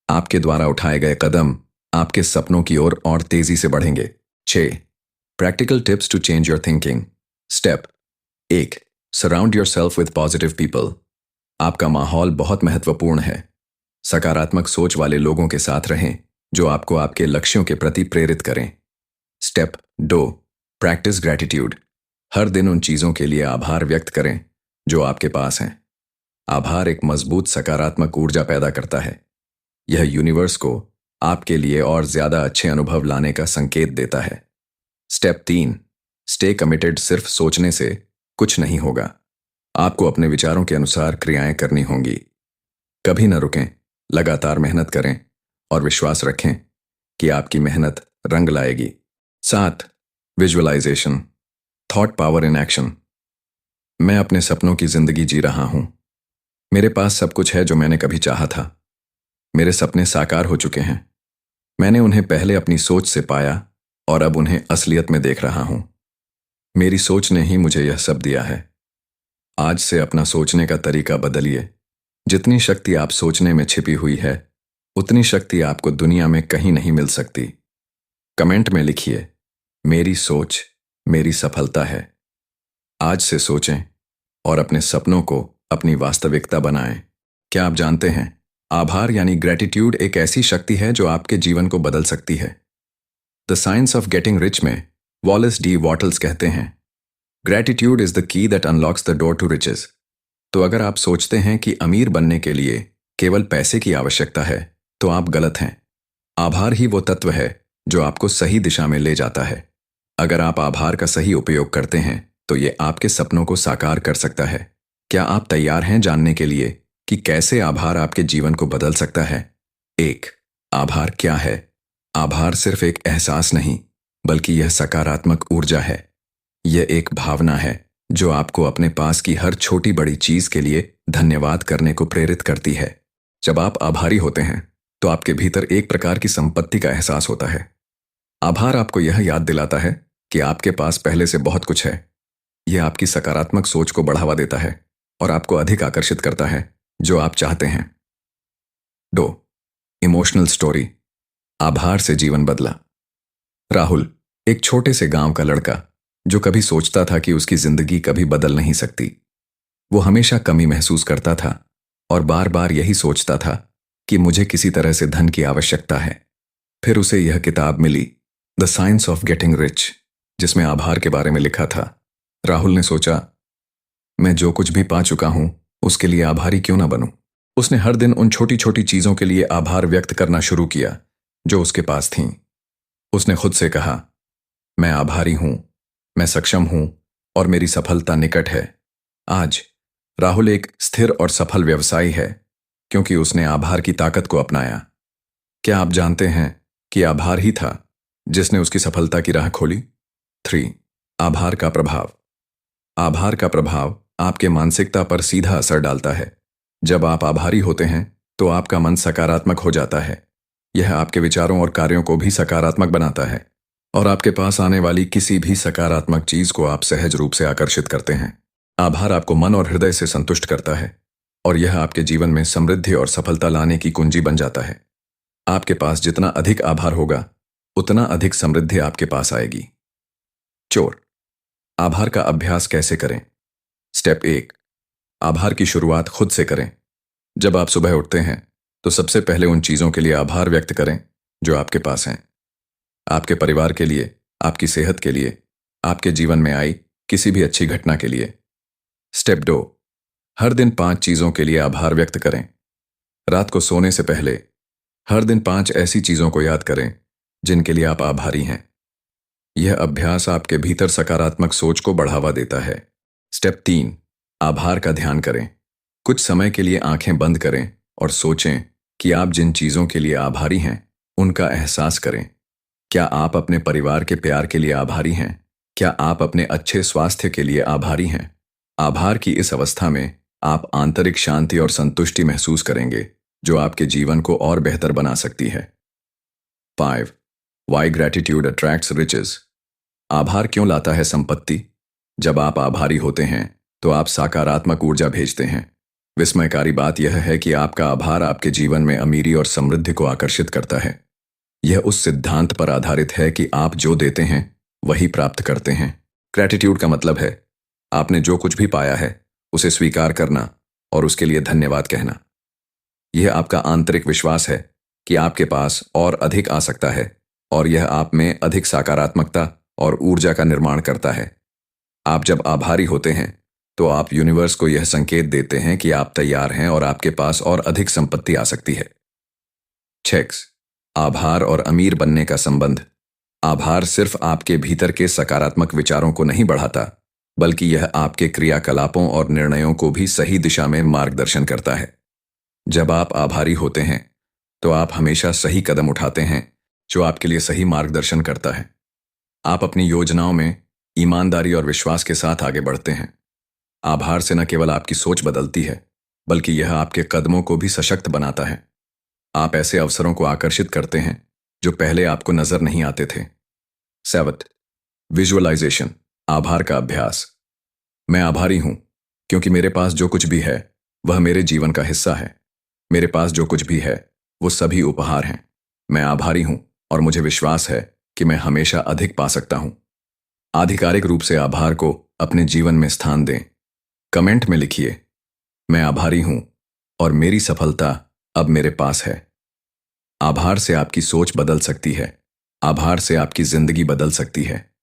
आपके द्वारा उठाए गए कदम आपके सपनों की ओर और तेजी से बढ़ेंगे। 6, practical tips to change your thinking. Step 1, surround yourself with positive people. आपका माहौल बहुत महत्वपूर्ण है। सकारात्मक सोच वाले लोगों के साथ रहें जो आपको आपके लक्ष्यों के प्रति प्रेरित करें। Step 2, practice gratitude. हर दिन उन चीजों के लिए आभार व्यक्त करें जो आपके पास हैं। आभार एक मजबूत सकारात्मक ऊर्जा पैदा करता है। यह यूनिवर्स को आपके लिए और ज्यादा अच्छे अनुभव लाने का संकेत देता है। Step 3, stay committed. सिर्फ सोचने से कुछ नहीं होगा। आपको अपने विचारों के अनुसार क्रियाएं करनी होंगी। कभी न रुकें, लगातार मेहनत करें और विश्वास रखें कि आपकी मेहनत रंग लाएगी। 7, visualization, thought power in action. मैं अपने सपनों की जिंदगी जी रहा हूं। मेरे पास सब कुछ है जो मैंने कभी चाहा था। मेरे सपने साकार हो चुके हैं। मैंने उन्हें पहले अपनी सोच से पाया और अब उन्हें असलियत में देख रहा हूं। मेरी सोच ने ही मुझे यह सब दिया है। आज से अपना सोचने का तरीका बदलिए। जितनी शक्ति आप सोचने में छिपी हुई है उतनी शक्ति आपको दुनिया में कहीं नहीं मिल सकती। कमेंट में लिखिए, मेरी सोच मेरी सफलता है। आज से सोचें और अपने सपनों को अपनी वास्तविकता बनाएं। क्या आप जानते हैं आभार यानी ग्रेटिट्यूड एक ऐसी शक्ति है जो आपके जीवन को बदल सकती है। The science of getting rich में वॉलेस डी वॉटल्स कहते हैं, gratitude is the key that unlocks the door to riches. तो अगर आप सोचते हैं कि अमीर बनने के लिए केवल पैसे की आवश्यकता है, तो आप गलत हैं। आभार ही वो तत्व है जो आपको सही दिशा में ले जाता है। अगर आप आभार का सही उपयोग करते हैं तो ये आपके सपनों को साकार कर सकता है। क्या आप तैयार हैं जानने के लिए कि कैसे आभार आपके जीवन को बदल सकता है? 1. आभार क्या है? आभार सिर्फ एक एहसास नहीं, बल्कि यह सकारात्मक ऊर्जा है। यह एक भावना है जो आपको अपने पास की हर छोटी बड़ी चीज के लिए धन्यवाद करने को प्रेरित करती है। जब आप आभारी होते हैं तो आपके भीतर एक प्रकार की संपत्ति का एहसास होता है। आभार आपको यह याद दिलाता है कि आपके पास पहले से बहुत कुछ है। यह आपकी सकारात्मक सोच को बढ़ावा देता है और आपको अधिक आकर्षित करता है जो आप चाहते हैं। 2. Emotional story. आभार से जीवन बदला। राहुल एक छोटे से गांव का लड़का जो कभी सोचता था कि उसकी जिंदगी कभी बदल नहीं सकती। वो हमेशा कमी महसूस करता था और बार बार यही सोचता था कि मुझे किसी तरह से धन की आवश्यकता है। फिर उसे यह किताब मिली, the science of getting rich, जिसमें आभार के बारे में लिखा था। राहुल ने सोचा, मैं जो कुछ भी पा चुका हूं उसके लिए आभारी क्यों ना बनूं। उसने हर दिन उन छोटी छोटी चीजों के लिए आभार व्यक्त करना शुरू किया जो उसके पास थीं। उसने खुद से कहा, मैं आभारी हूं, मैं सक्षम हूं और मेरी सफलता निकट है। आज राहुल एक स्थिर और सफल व्यवसायी है क्योंकि उसने आभार की ताकत को अपनाया। क्या आप जानते हैं कि आभार ही था जिसने उसकी सफलता की राह खोली? 3. आभार का प्रभाव। आभार का प्रभाव आपके मानसिकता पर सीधा असर डालता है। जब आप आभारी होते हैं तो आपका मन सकारात्मक हो जाता है। यह आपके विचारों और कार्यों को भी सकारात्मक बनाता है और आपके पास आने वाली किसी भी सकारात्मक चीज को आप सहज रूप से आकर्षित करते हैं। आभार आपको मन और हृदय से संतुष्ट करता है और यह आपके जीवन में समृद्धि और सफलता लाने की कुंजी बन जाता है। आपके पास जितना अधिक आभार होगा उतना अधिक समृद्धि आपके पास आएगी। 4. आभार का अभ्यास कैसे करें? स्टेप 1. आभार की शुरुआत खुद से करें। जब आप सुबह उठते हैं तो सबसे पहले उन चीजों के लिए आभार व्यक्त करें जो आपके पास हैं। आपके परिवार के लिए, आपकी सेहत के लिए, आपके जीवन में आई किसी भी अच्छी घटना के लिए। स्टेप 2. हर दिन 5 चीजों के लिए आभार व्यक्त करें। रात को सोने से पहले हर दिन 5 ऐसी चीजों को याद करें जिनके लिए आप आभारी हैं। यह अभ्यास आपके भीतर सकारात्मक सोच को बढ़ावा देता है। स्टेप 3. आभार का ध्यान करें। कुछ समय के लिए आंखें बंद करें और सोचें कि आप जिन चीजों के लिए आभारी हैं उनका एहसास करें। क्या आप अपने परिवार के प्यार के लिए आभारी हैं? क्या आप अपने अच्छे स्वास्थ्य के लिए आभारी हैं? आभार की इस अवस्था में आप आंतरिक शांति और संतुष्टि महसूस करेंगे जो आपके जीवन को और बेहतर बना सकती है। 5. Why gratitude attracts riches. आभार क्यों लाता है संपत्ति? जब आप आभारी होते हैं तो आप सकारात्मक ऊर्जा भेजते हैं। विस्मयकारी बात यह है कि आपका आभार आपके जीवन में अमीरी और समृद्धि को आकर्षित करता है। यह उस सिद्धांत पर आधारित है कि आप जो देते हैं वही प्राप्त करते हैं। ग्रैटिट्यूड का मतलब है आपने जो कुछ भी पाया है उसे स्वीकार करना और उसके लिए धन्यवाद कहना। यह आपका आंतरिक विश्वास है कि आपके पास और अधिक आ सकता है और यह आप में अधिक सकारात्मकता और ऊर्जा का निर्माण करता है। आप जब आभारी होते हैं तो आप यूनिवर्स को यह संकेत देते हैं कि आप तैयार हैं और आपके पास और अधिक संपत्ति आ सकती है। 6. आभार और अमीर बनने का संबंध। आभार सिर्फ आपके भीतर के सकारात्मक विचारों को नहीं बढ़ाता, बल्कि यह आपके क्रियाकलापों और निर्णयों को भी सही दिशा में मार्गदर्शन करता है। जब आप आभारी होते हैं तो आप हमेशा सही कदम उठाते हैं जो आपके लिए सही मार्गदर्शन करता है। आप अपनी योजनाओं में ईमानदारी और विश्वास के साथ आगे बढ़ते हैं। आभार से न केवल आपकी सोच बदलती है, बल्कि यह आपके कदमों को भी सशक्त बनाता है। आप ऐसे अवसरों को आकर्षित करते हैं जो पहले आपको नजर नहीं आते थे। 7. विजुअलाइजेशन, आभार का अभ्यास। मैं आभारी हूं क्योंकि मेरे पास जो कुछ भी है वह मेरे जीवन का हिस्सा है। मेरे पास जो कुछ भी है वो सभी उपहार हैं। मैं आभारी हूं और मुझे विश्वास है कि मैं हमेशा अधिक पा सकता हूं। आधिकारिक रूप से आभार को अपने जीवन में स्थान दें। कमेंट में लिखिए, मैं आभारी हूं और मेरी सफलता अब मेरे पास है। आभार से आपकी सोच बदल सकती है। आभार से आपकी जिंदगी बदल सकती है।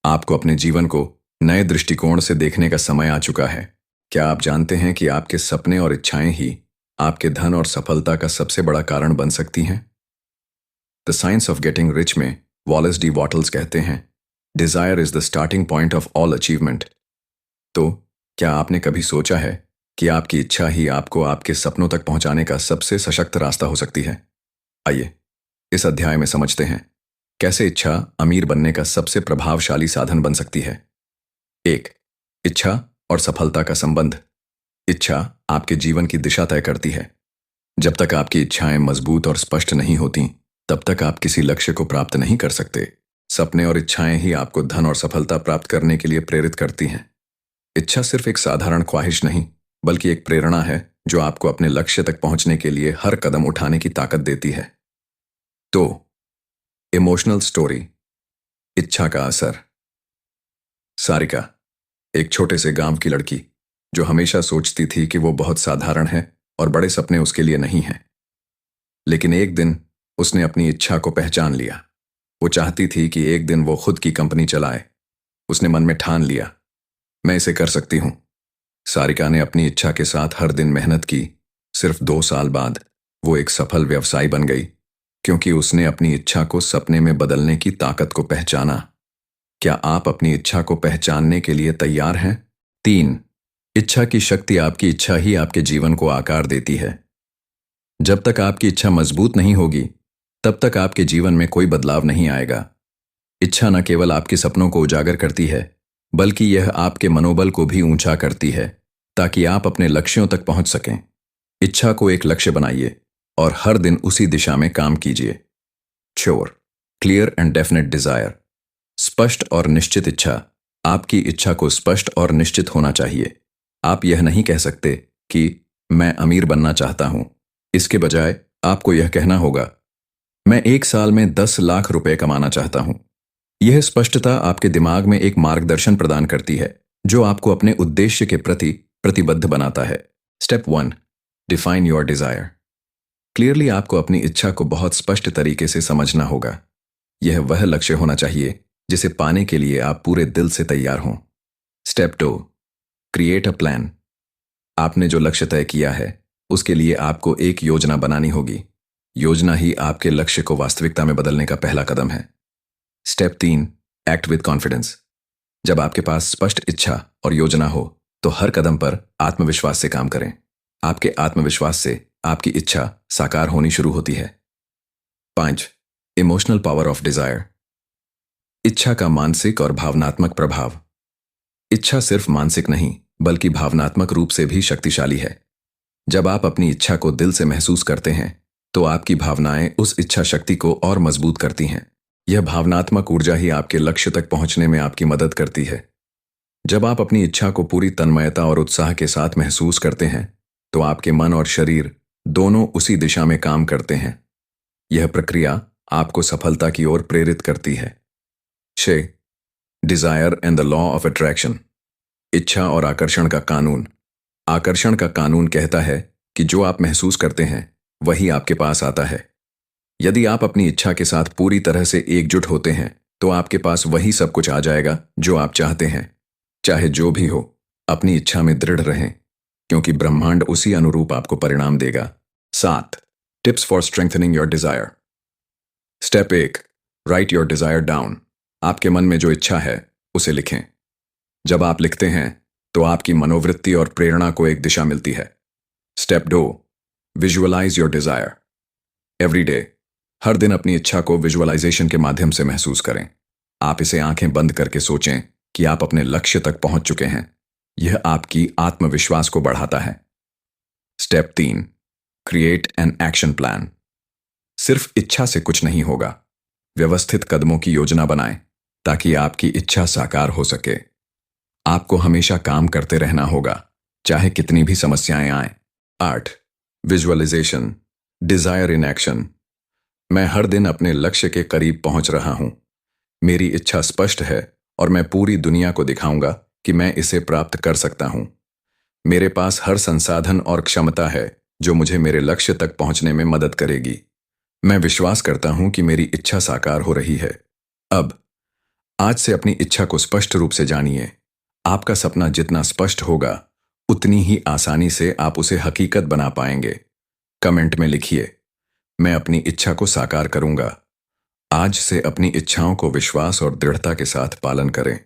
आपको अपने जीवन को नए दृष्टिकोण से देखने का समय आ चुका है। क्या आप जानते हैं कि आपके सपने और इच्छाएं ही आपके धन और सफलता का सबसे बड़ा कारण बन सकती हैं? The science of getting rich में वॉलेस डी वॉटल्स कहते हैं, Dzire is the starting point of all achievement. तो क्या आपने कभी सोचा है कि आपकी इच्छा ही आपको आपके सपनों तक पहुंचाने का सबसे सशक्त रास्ता हो सकती है? आइए इस अध्याय में समझते हैं कैसे इच्छा अमीर बनने का सबसे प्रभावशाली साधन बन सकती है। एक, इच्छा और सफलता का संबंध। इच्छा आपके जीवन की दिशा तय करती है। जब तक आपकी इच्छाएं मजबूत और स्पष्ट नहीं होती, तब तक आप किसी लक्ष्य को प्राप्त नहीं कर सकते। सपने और इच्छाएं ही आपको धन और सफलता प्राप्त करने के लिए प्रेरित करती हैं। इच्छा सिर्फ एक साधारण ख्वाहिश नहीं, बल्कि एक प्रेरणा है जो आपको अपने लक्ष्य तक पहुंचने के लिए हर कदम उठाने की ताकत देती है। तो इमोशनल स्टोरी, इच्छा का असर। सारिका, एक छोटे से गांव की लड़की जो हमेशा सोचती थी कि वो बहुत साधारण है और बड़े सपने उसके लिए नहीं हैं। लेकिन एक दिन उसने अपनी इच्छा को पहचान लिया। वो चाहती थी कि एक दिन वो खुद की कंपनी चलाए। उसने मन में ठान लिया, मैं इसे कर सकती हूं। सारिका ने अपनी इच्छा के साथ हर दिन मेहनत की। सिर्फ 2 साल बाद वो एक सफल व्यवसायी बन गई, क्योंकि उसने अपनी इच्छा को सपने में बदलने की ताकत को पहचाना। क्या आप अपनी इच्छा को पहचानने के लिए तैयार हैं? 3, इच्छा की शक्ति। आपकी इच्छा ही आपके जीवन को आकार देती है। जब तक आपकी इच्छा मजबूत नहीं होगी, तब तक आपके जीवन में कोई बदलाव नहीं आएगा। इच्छा न केवल आपके सपनों को उजागर करती है, बल्कि यह आपके मनोबल को भी ऊंचा करती है, ताकि आप अपने लक्ष्यों तक पहुंच सकें। इच्छा को एक लक्ष्य बनाइए और हर दिन उसी दिशा में काम कीजिए। 4, क्लियर एंड डेफिनेट डिजायर। स्पष्ट और निश्चित इच्छा। आपकी इच्छा को स्पष्ट और निश्चित होना चाहिए। आप यह नहीं कह सकते कि मैं अमीर बनना चाहता हूं। इसके बजाय आपको यह कहना होगा, मैं 1 साल में 10 लाख रुपए कमाना चाहता हूं। यह स्पष्टता आपके दिमाग में एक मार्गदर्शन प्रदान करती है, जो आपको अपने उद्देश्य के प्रति प्रतिबद्ध बनाता है। Step 1, define your desire. Clearly आपको अपनी इच्छा को बहुत स्पष्ट तरीके से समझना होगा। यह वह लक्ष्य होना चाहिए जिसे पाने के लिए आप पूरे दिल से तैयार हों। Step 2, create a plan. आपने जो लक्ष्य तय किया है, उसके लिए आपको एक योजना बनानी होगी। योजना ही आपके लक्ष्य को वास्तविकता में बदलने का पहला कदम है। Step 3, act with confidence. जब आपके पास स्पष्ट इच्छा और योजना हो, तो हर कदम पर आत्मविश्वास से काम करें। आपके आत्मविश्वास से आपकी इच्छा साकार होनी शुरू होती है। 5, इमोशनल पावर ऑफ डिजायर। इच्छा का मानसिक और भावनात्मक प्रभाव। इच्छा सिर्फ मानसिक नहीं, बल्कि भावनात्मक रूप से भी शक्तिशाली है। जब आप अपनी इच्छा को दिल से महसूस करते हैं, तो आपकी भावनाएं उस इच्छा शक्ति को और मजबूत करती हैं। यह भावनात्मक ऊर्जा ही आपके लक्ष्य तक पहुंचने में आपकी मदद करती है। जब आप अपनी इच्छा को पूरी तन्मयता और उत्साह के साथ महसूस करते हैं, तो आपके मन और शरीर दोनों उसी दिशा में काम करते हैं। यह प्रक्रिया आपको सफलता की ओर प्रेरित करती है। 6, desire and the law of attraction. इच्छा और आकर्षण का कानून। आकर्षण का कानून कहता है कि जो आप महसूस करते हैं, वही आपके पास आता है। यदि आप अपनी इच्छा के साथ पूरी तरह से एकजुट होते हैं, तो आपके पास वही सब कुछ आ जाएगा जो आप चाहते हैं। चाहे जो भी हो, अपनी इच्छा में दृढ़ रहें, क्योंकि ब्रह्मांड उसी अनुरूप आपको परिणाम देगा। 7, tips for strengthening your desire. Step 1, right your desire down. आपके मन में जो इच्छा है, उसे लिखें। जब आप लिखते हैं, तो आपकी मनोवृत्ति और प्रेरणा को एक दिशा मिलती है। Step 2, visualize your desire. Every day, हर दिन अपनी इच्छा को विजुअलाइजेशन के माध्यम से महसूस करें। आप इसे आंखें बंद करके सोचें कि आप अपने लक्ष्य तक पहुंच चुके हैं। यह आपकी आत्मविश्वास को बढ़ाता है। Step 3, create an action plan. सिर्फ इच्छा से कुछ नहीं होगा। व्यवस्थित कदमों की योजना बनाएं, ताकि आपकी इच्छा साकार हो सके। आपको हमेशा काम करते रहना होगा, चाहे कितनी भी समस्याएं आएं। 8, विजुअलाइजेशन, डिजायर इन एक्शन। मैं हर दिन अपने लक्ष्य के करीब पहुंच रहा हूं। मेरी इच्छा स्पष्ट है और मैं पूरी दुनिया को दिखाऊंगा कि मैं इसे प्राप्त कर सकता हूं। मेरे पास हर संसाधन और क्षमता है जो मुझे मेरे लक्ष्य तक पहुंचने में मदद करेगी। मैं विश्वास करता हूं कि मेरी इच्छा साकार हो रही है। अब आज से अपनी इच्छा को स्पष्ट रूप से जानिए। आपका सपना जितना स्पष्ट होगा, उतनी ही आसानी से आप उसे हकीकत बना पाएंगे। कमेंट में लिखिए, मैं अपनी इच्छा को साकार करूंगा। आज से अपनी इच्छाओं को विश्वास और दृढ़ता के साथ पालन करें।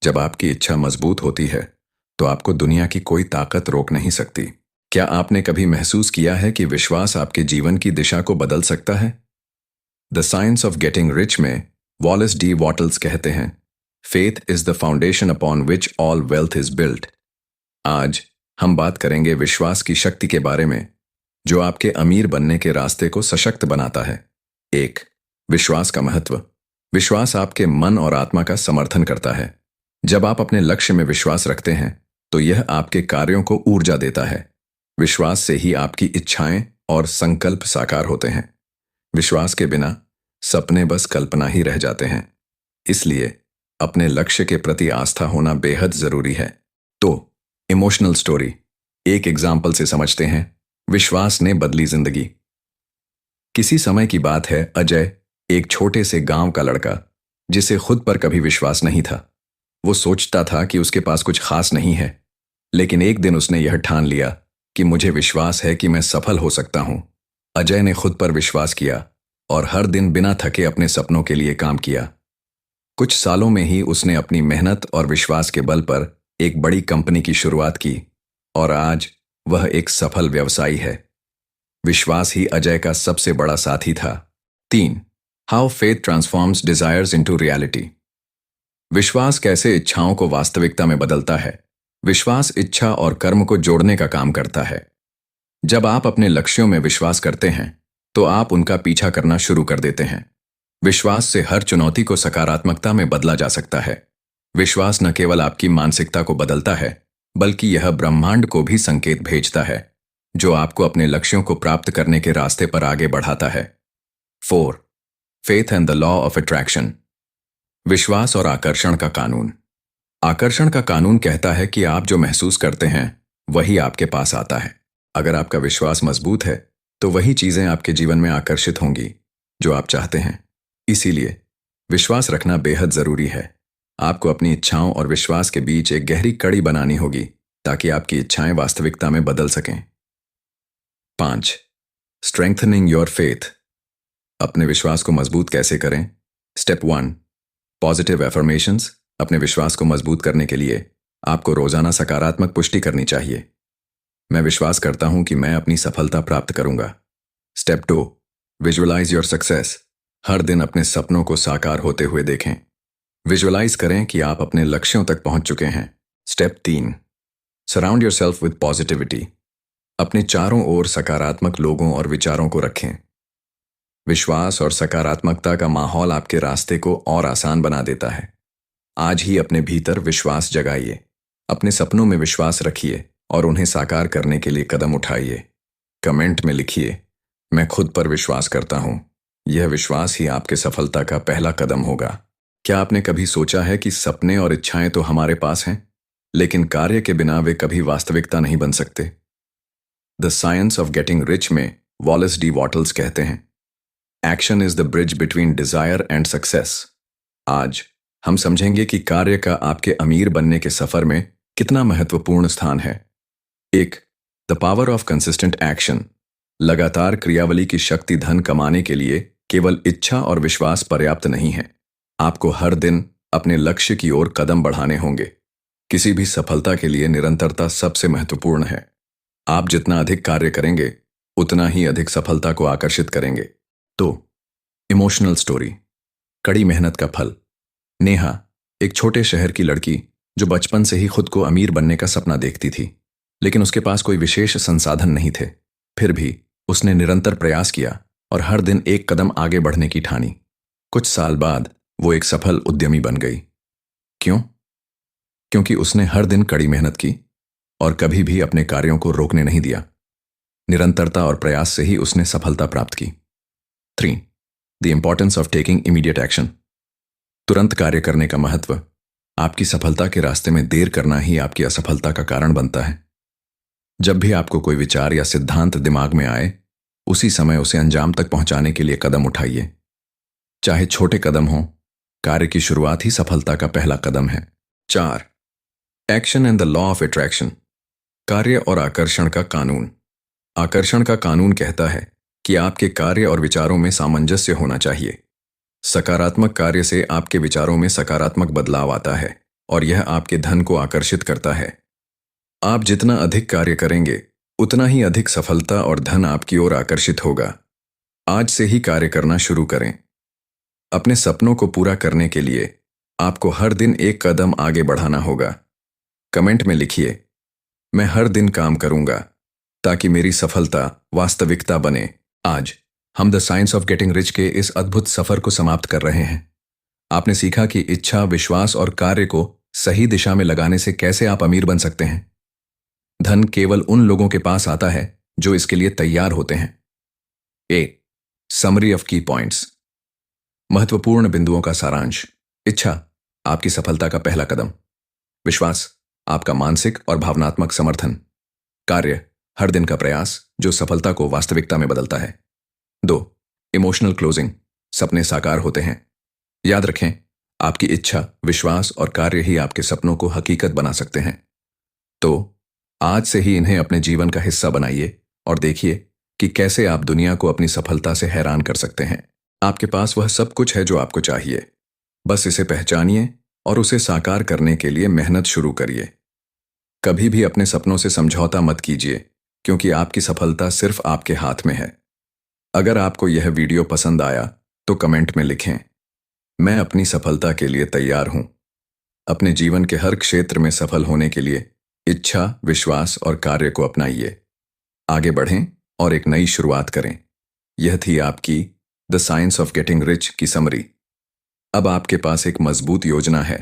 जब आपकी इच्छा मजबूत होती है, तो आपको दुनिया की कोई ताकत रोक नहीं सकती। क्या आपने कभी महसूस किया है कि विश्वास आपके जीवन की दिशा को बदल सकता है? The science of getting rich में वॉलेस डी वॉटल्स कहते हैं, faith is the foundation upon which all wealth is built. आज हम बात करेंगे विश्वास की शक्ति के बारे में, जो आपके अमीर बनने के रास्ते को सशक्त बनाता है। एक, विश्वास का महत्व। विश्वास आपके मन और आत्मा का समर्थन करता है। जब आप अपने लक्ष्य में विश्वास रखते हैं, तो यह आपके कार्यों को ऊर्जा देता है। विश्वास से ही आपकी इच्छाएं और संकल्प साकार होते हैं। विश्वास के बिना सपने बस कल्पना ही रह जाते हैं। इसलिए अपने लक्ष्य के प्रति आस्था होना बेहद जरूरी है। तो इमोशनल स्टोरी, एक एग्जाम्पल से समझते हैं। विश्वास ने बदली जिंदगी। किसी समय की बात है, अजय एक छोटे से गांव का लड़का, जिसे खुद पर कभी विश्वास नहीं था। वो सोचता था कि उसके पास कुछ खास नहीं है, लेकिन एक दिन उसने यह ठान लिया कि मुझे विश्वास है कि मैं सफल हो सकता हूं। अजय ने खुद पर विश्वास किया और हर दिन बिना थके अपने सपनों के लिए काम किया। कुछ सालों में ही उसने अपनी मेहनत और विश्वास के बल पर एक बड़ी कंपनी की शुरुआत की और आज वह एक सफल व्यवसायी है। विश्वास ही अजय का सबसे बड़ा साथी था। 3. How faith transforms desires into reality. विश्वास कैसे इच्छाओं को वास्तविकता में बदलता है। विश्वास इच्छा और कर्म को जोड़ने का काम करता है। जब आप अपने लक्ष्यों में विश्वास करते हैं, तो आप उनका पीछा करना शुरू कर देते हैं। विश्वास से हर चुनौती को सकारात्मकता में बदला जा सकता है। विश्वास न केवल आपकी मानसिकता को बदलता है, बल्कि यह ब्रह्मांड को भी संकेत भेजता है, जो आपको अपने लक्ष्यों को प्राप्त करने के रास्ते पर आगे बढ़ाता है। 4. Faith and the law of attraction. विश्वास और आकर्षण का कानून। आकर्षण का कानून कहता है कि आप जो महसूस करते हैं, वही आपके पास आता है। अगर आपका विश्वास मजबूत है, तो वही चीजें आपके जीवन में आकर्षित होंगी जो आप चाहते हैं। इसीलिए विश्वास रखना बेहद जरूरी है। आपको अपनी इच्छाओं और विश्वास के बीच एक गहरी कड़ी बनानी होगी, ताकि आपकी इच्छाएं वास्तविकता में बदल सकें। 5. Strengthening your faith. अपने विश्वास को मजबूत कैसे करें? स्टेप 1. Positive affirmations. अपने विश्वास को मजबूत करने के लिए आपको रोजाना सकारात्मक पुष्टि करनी चाहिए। मैं विश्वास करता हूं कि मैं अपनी सफलता प्राप्त करूंगा। स्टेप 2. Visualize your success. हर दिन अपने सपनों को साकार होते हुए देखें। विजुअलाइज करें कि आप अपने लक्ष्यों तक पहुंच चुके हैं। Step 3. Surround yourself with positivity. अपने चारों ओर सकारात्मक लोगों और विचारों को रखें। विश्वास और सकारात्मकता का माहौल आपके रास्ते को और आसान बना देता है। आज ही अपने भीतर विश्वास जगाइए। अपने सपनों में विश्वास रखिए और उन्हें साकार करने के लिए कदम उठाइए। कमेंट में लिखिए, मैं खुद पर विश्वास करता हूं। यह विश्वास ही आपके सफलता का पहला कदम होगा। क्या आपने कभी सोचा है कि सपने और इच्छाएं तो हमारे पास हैं, लेकिन कार्य के बिना वे कभी वास्तविकता नहीं बन सकते? The science of getting rich में वॉलेस डी वॉटल्स कहते हैं, action is the bridge between desire and success. आज हम समझेंगे कि कार्य का आपके अमीर बनने के सफर में कितना महत्वपूर्ण स्थान है। 1. The power of consistent action. लगातार क्रियावली की शक्ति। धन कमाने के लिए केवल इच्छा और विश्वास पर्याप्त नहीं है। आपको हर दिन अपने लक्ष्य की ओर कदम बढ़ाने होंगे। किसी भी सफलता के लिए निरंतरता सबसे महत्वपूर्ण है। आप जितना अधिक कार्य करेंगे, उतना ही अधिक सफलता को आकर्षित करेंगे। तो इमोशनल स्टोरी, कड़ी मेहनत का फल। नेहा एक छोटे शहर की लड़की, जो बचपन से ही खुद को अमीर बनने का सपना देखती थी, लेकिन उसके पास कोई विशेष संसाधन नहीं थे। फिर भी उसने निरंतर प्रयास किया और हर दिन एक कदम आगे बढ़ने की ठानी। कुछ साल बाद वो एक सफल उद्यमी बन गई। क्यों? क्योंकि उसने हर दिन कड़ी मेहनत की और कभी भी अपने कार्यों को रोकने नहीं दिया। निरंतरता और प्रयास से ही उसने सफलता प्राप्त की। 3. The importance of taking immediate action. तुरंत कार्य करने का महत्व। आपकी सफलता के रास्ते में देर करना ही आपकी असफलता का कारण बनता है। जब भी आपको कोई विचार या सिद्धांत दिमाग में आए, उसी समय उसे अंजाम तक पहुंचाने के लिए कदम उठाइए। चाहे छोटे कदम हों, कार्य की शुरुआत ही सफलता का पहला कदम है। 4. Action and the law of attraction. कार्य और आकर्षण का कानून। आकर्षण का कानून कहता है कि आपके कार्य और विचारों में सामंजस्य होना चाहिए। सकारात्मक कार्य से आपके विचारों में सकारात्मक बदलाव आता है और यह आपके धन को आकर्षित करता है। आप जितना अधिक कार्य करेंगे, उतना ही अधिक सफलता और धन आपकी ओर आकर्षित होगा। आज से ही कार्य करना शुरू करें। अपने सपनों को पूरा करने के लिए आपको हर दिन एक कदम आगे बढ़ाना होगा। कमेंट में लिखिए, मैं हर दिन काम करूंगा ताकि मेरी सफलता वास्तविकता बने। आज हम the science of getting rich के इस अद्भुत सफर को समाप्त कर रहे हैं। आपने सीखा कि इच्छा, विश्वास और कार्य को सही दिशा में लगाने से कैसे आप अमीर बन सकते हैं। धन केवल उन लोगों के पास आता है जो इसके लिए तैयार होते हैं। ए समरी ऑफ की पॉइंट्स। महत्वपूर्ण बिंदुओं का सारांश। इच्छा आपकी सफलता का पहला कदम। विश्वास आपका मानसिक और भावनात्मक समर्थन। कार्य हर दिन का प्रयास जो सफलता को वास्तविकता में बदलता है। 2. Emotional closing. सपने साकार होते हैं। याद रखें, आपकी इच्छा, विश्वास और कार्य ही आपके सपनों को हकीकत बना सकते हैं। तो आज से ही इन्हें अपने जीवन का हिस्सा बनाइए और देखिए कि कैसे आप दुनिया को अपनी सफलता से हैरान कर सकते हैं। आपके पास वह सब कुछ है जो आपको चाहिए। बस इसे पहचानिए और उसे साकार करने के लिए मेहनत शुरू करिए। कभी भी अपने सपनों से समझौता मत कीजिए, क्योंकि आपकी सफलता सिर्फ आपके हाथ में है। अगर आपको यह वीडियो पसंद आया तो कमेंट में लिखें, मैं अपनी सफलता के लिए तैयार हूं। अपने जीवन के हर क्षेत्र में सफल होने के लिए इच्छा, विश्वास और कार्य को अपनाइए। आगे बढ़ें और एक नई शुरुआत करें। यह थी आपकी the science of getting rich की समरी। अब आपके पास एक मजबूत योजना है।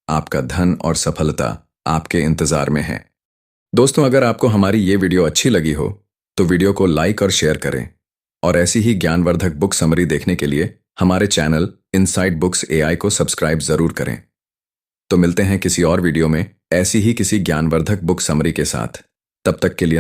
आपका धन और सफलता आपके इंतजार में है। दोस्तों, अगर आपको हमारी ये वीडियो अच्छी लगी हो तो वीडियो को लाइक और शेयर करें और ऐसी ही ज्ञानवर्धक बुक समरी देखने के लिए हमारे चैनल इनसाइड बुक्स AI को सब्सक्राइब जरूर करें। तो मिलते हैं किसी और वीडियो में ऐसी ही किसी ज्ञानवर्धक बुक समरी के साथ। तब तक के लिए